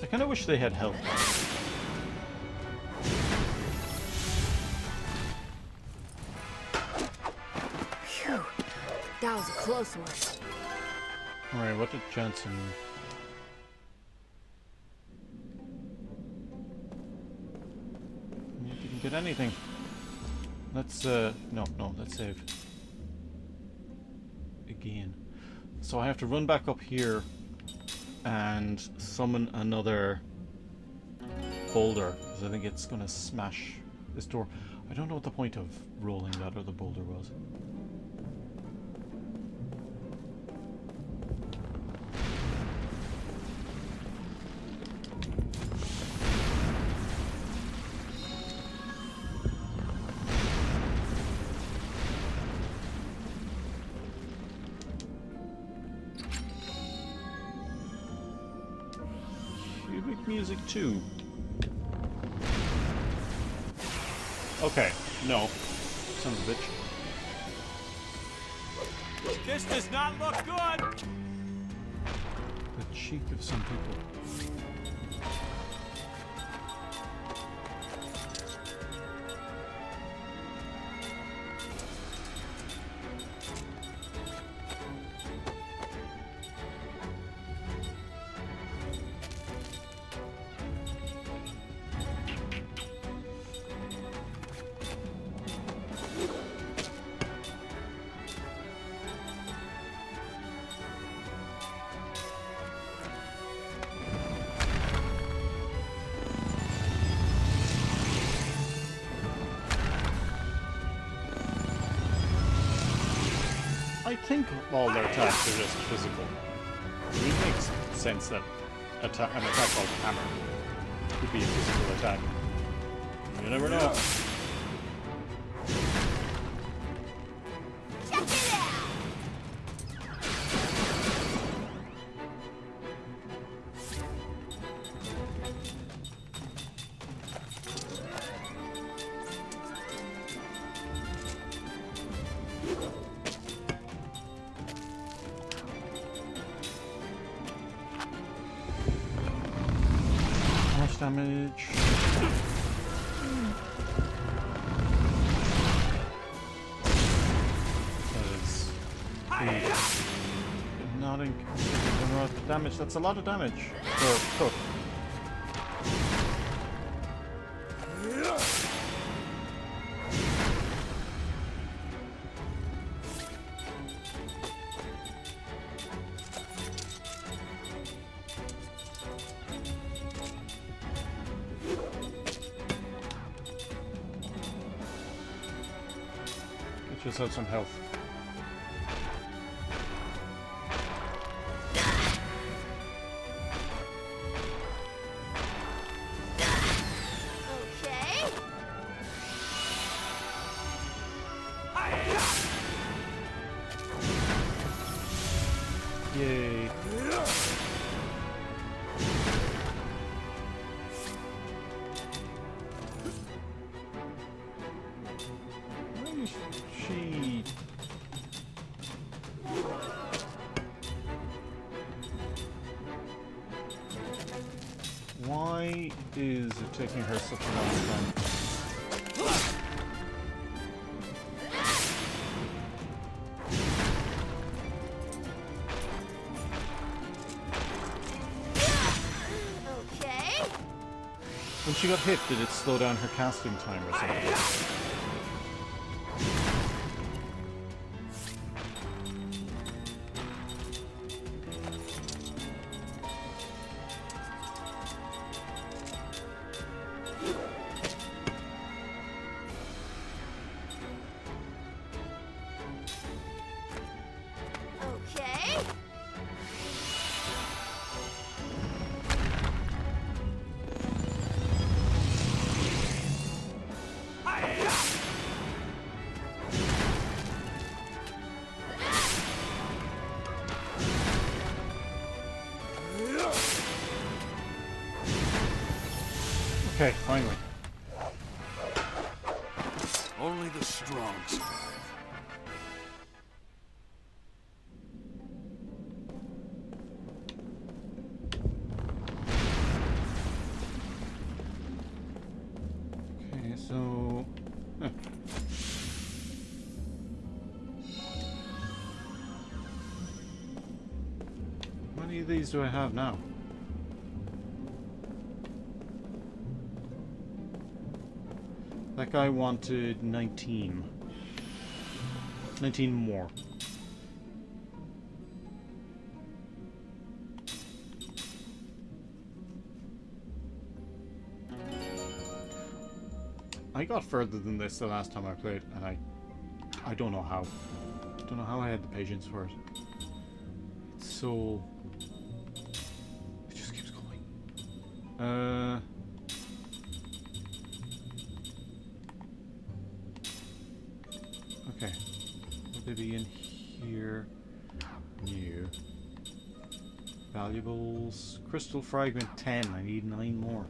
I kind of wish they had help. Phew. That was a close one. Alright, what did Johnson... You didn't get anything. Let's, no, let's save. Again. So I have to run back up here and summon another boulder, because I think it's going to smash this door. I don't know what the point of rolling that other boulder was. music too. Okay, no. Son of a bitch. This does not look good! The cheek of some people. I think all their attacks are just physical. It makes sense that an attack called Hammer could be a physical attack. You never know. Check it out! How much damage? That is not in damage. That's a lot of damage for Cook. Get yourself some health. Okay. Yay. Why is she... Why is it taking her such a long time? Okay. When she got hit, did it slow down her casting time or something? Okay. Okay, finally. Only the strong survive. Okay, so... huh. How many of these do I have now? That guy wanted 19. 19 more. I got further than this the last time I played, and I don't know how. I don't know how I had the patience for it. It's so... It just keeps going. Okay. Would they be in here? New. Valuables. Crystal fragment 10. I need 9 more.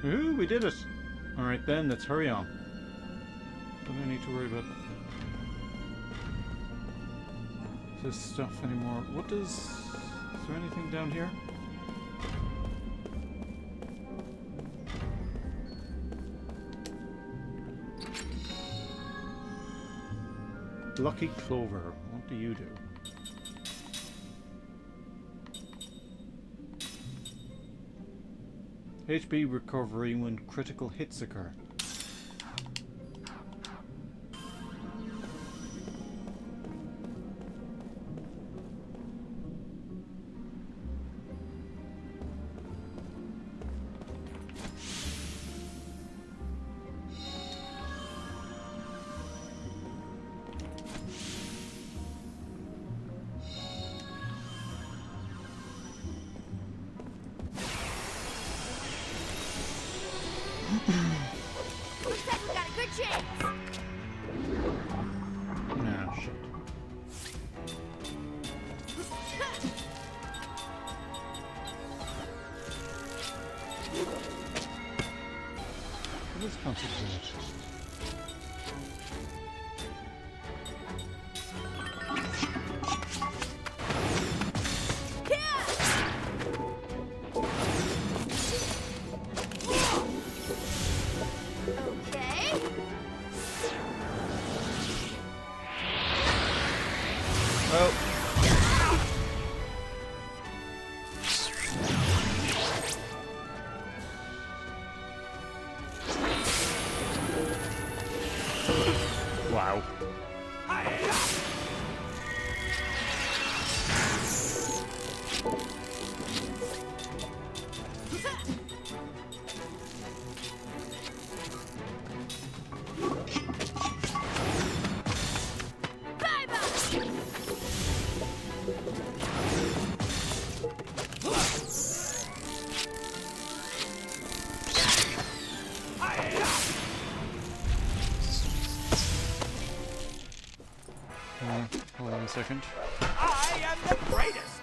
Ooh, we did it! Alright then, let's hurry on. Don't need to worry about this stuff anymore. What does... Is there anything down here? Lucky Clover. What do you do? HP recovery when critical hits occur. Looks like we got a good chance. Nah, shit. Let's concentrate. Okay. Oh. Wow. Hold on a second. I am the greatest!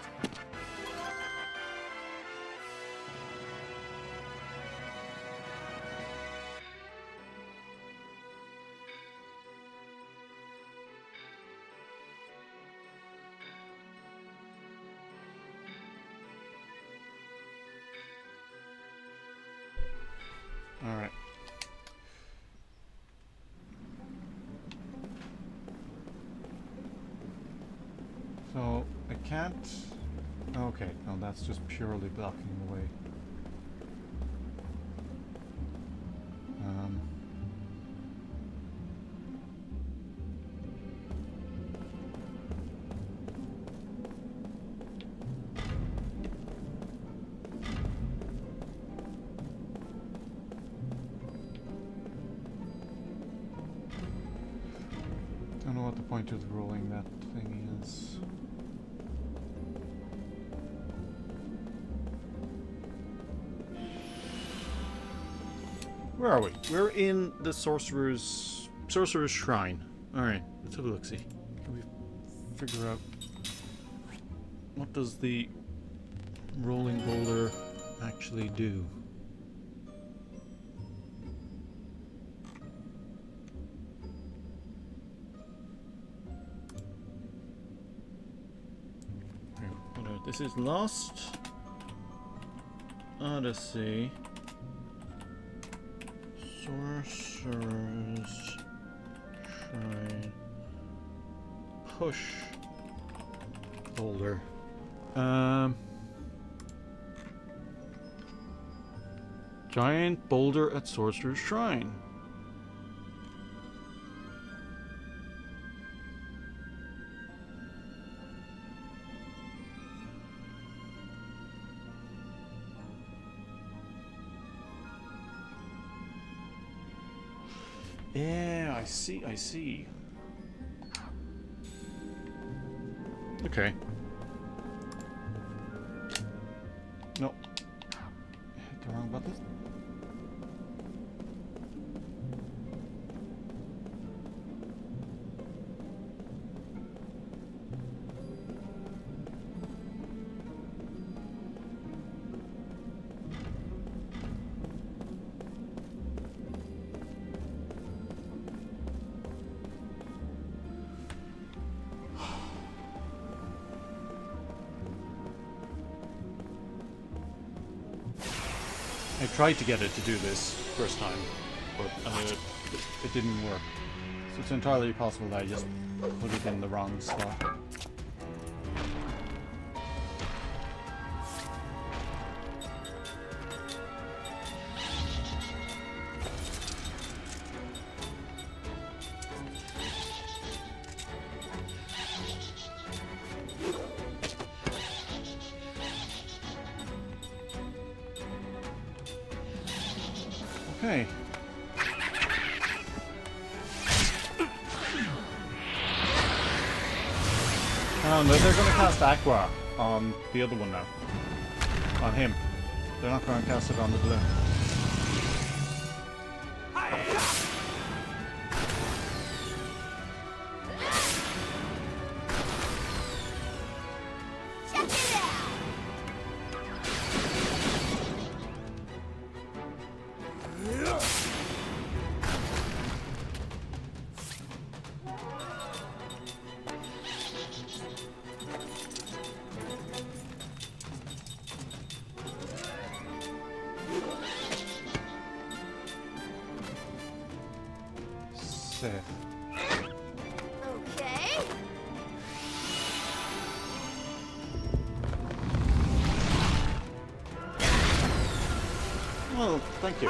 All right. So I can't. Okay, no, that's just purely blocking the way. Don't know what the point of rolling that thing is. Where are we? We're in the Sorcerer's Shrine. Alright, let's have a look, see. Can we figure out what does the rolling boulder actually do? Okay, this is Lost Odyssey. Sorcerer's Shrine. Push boulder. Giant boulder at Sorcerer's Shrine. Yeah, I see, I see. Okay. No. Hit the wrong button. I tried to get it to do this first time, but it didn't work. So it's entirely possible that I just put it in the wrong spot. Okay. Oh no, they're going to cast Aqua on the other one now. On him. They're not going to cast it on the balloon. Okay. Well, thank you.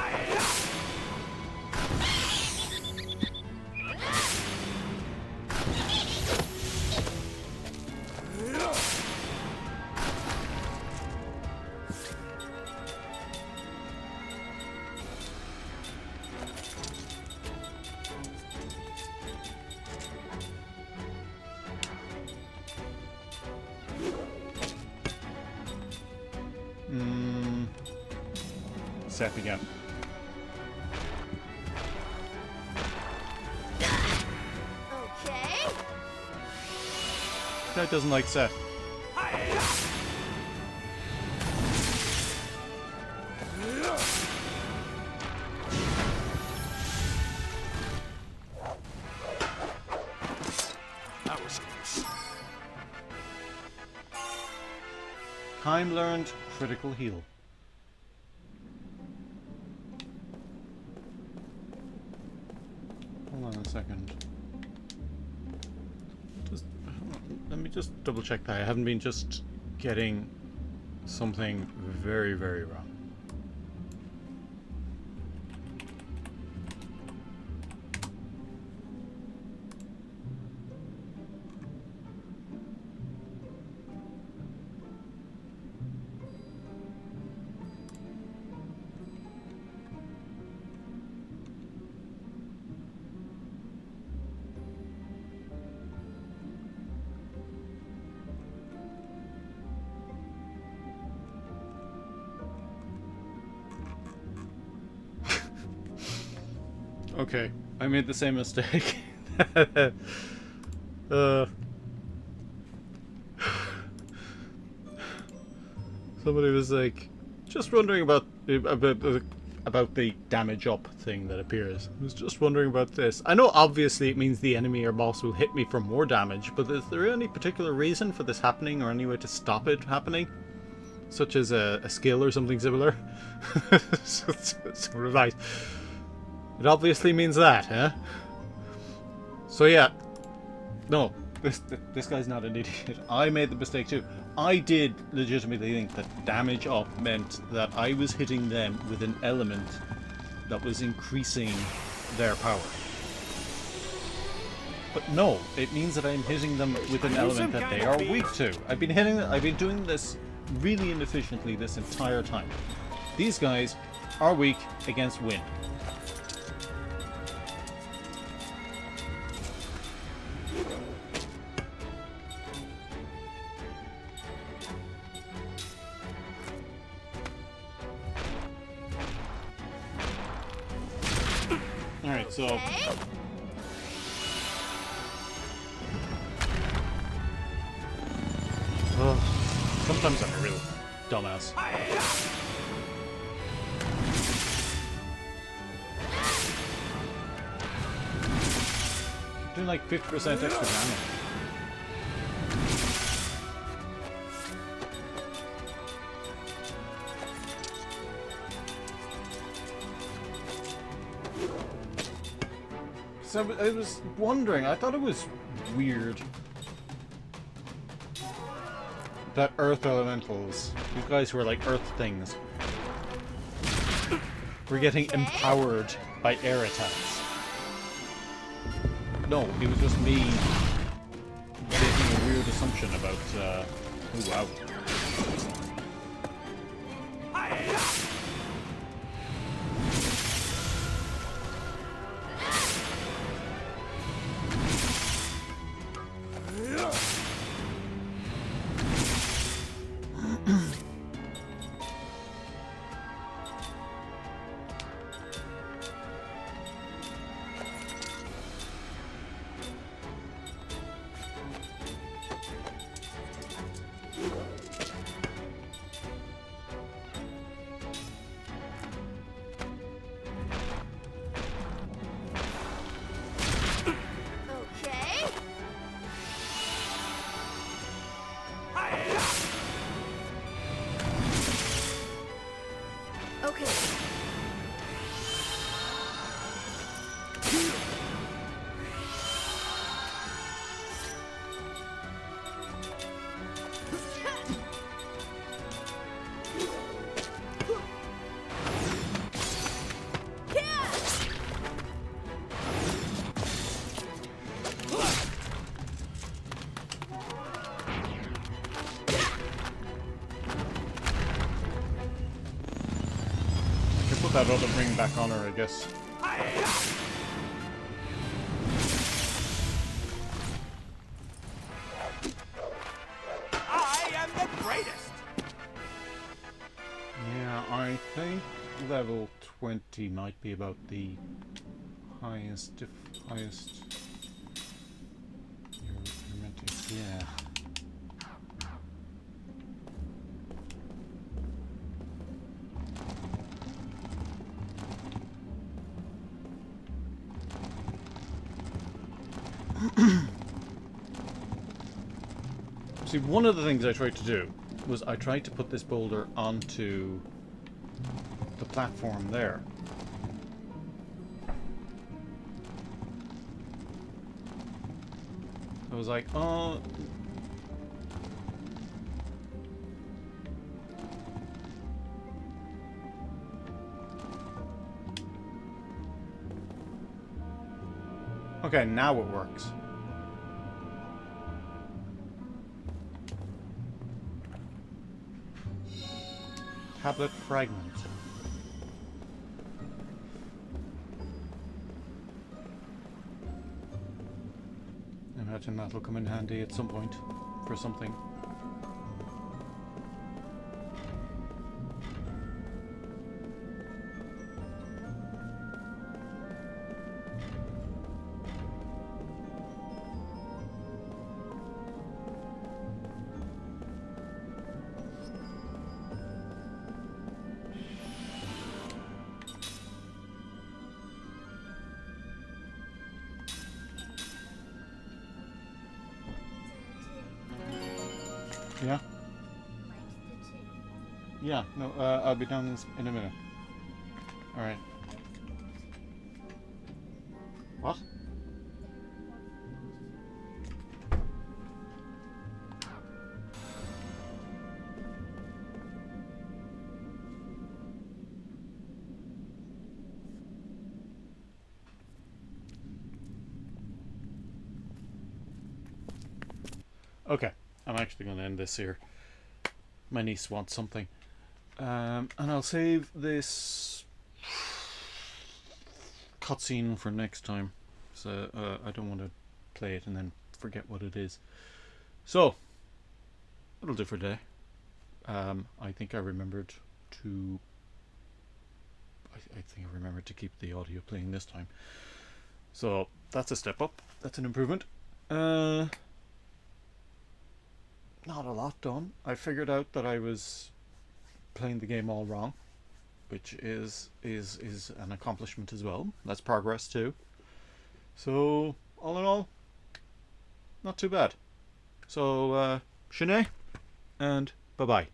Seth again. Okay. This guy doesn't like Seth. That was close. Time learned, critical heal. Hold on a second. Let me just double check that I haven't been just getting something very, very wrong. Okay, I made the same mistake. Somebody was like, just wondering about the damage up thing that appears. I was just wondering about this. I know obviously it means the enemy or boss will hit me for more damage, but is there any particular reason for this happening or any way to stop it happening? Such as a skill or something similar? Right. It obviously means that, huh? So yeah. No, this guy's not an idiot. I made the mistake too. I did legitimately think that damage up meant that I was hitting them with an element that was increasing their power. But no, it means that I'm hitting them with an element that they are weak to. I've been doing this really inefficiently this entire time. These guys are weak against wind. So Okay. sometimes I'm a real dumbass. Doing like 50% extra damage. So I was wondering, I thought it was weird that Earth Elementals, these guys who are like Earth things, were getting empowered by air attacks. No, it was just me making a weird assumption about, oh wow. Okay. Okay. I can put that other ring back on her, I guess. I am the greatest! Yeah, I think level 20 might be about the highest, you're meant to, yeah. See, one of the things I tried to do was I tried to put this boulder onto the platform there. I was like, oh... Okay, now it works. Tablet fragment. I imagine that'll come in handy at some point for something. Yeah? Yeah, no, I'll be down in a minute. Alright. What? Okay, I'm actually going to end this here. My niece wants something. And I'll save this cutscene for next time. So I don't want to play it and then forget what it is. So, that'll do for today. I think I remembered to... I think I remembered to keep the audio playing this time. So that's a step up. That's an improvement. Not a lot done. I figured out that I was playing the game all wrong, which is an accomplishment as well. That's progress too. So all in all, not too bad. So Shanae, and bye bye.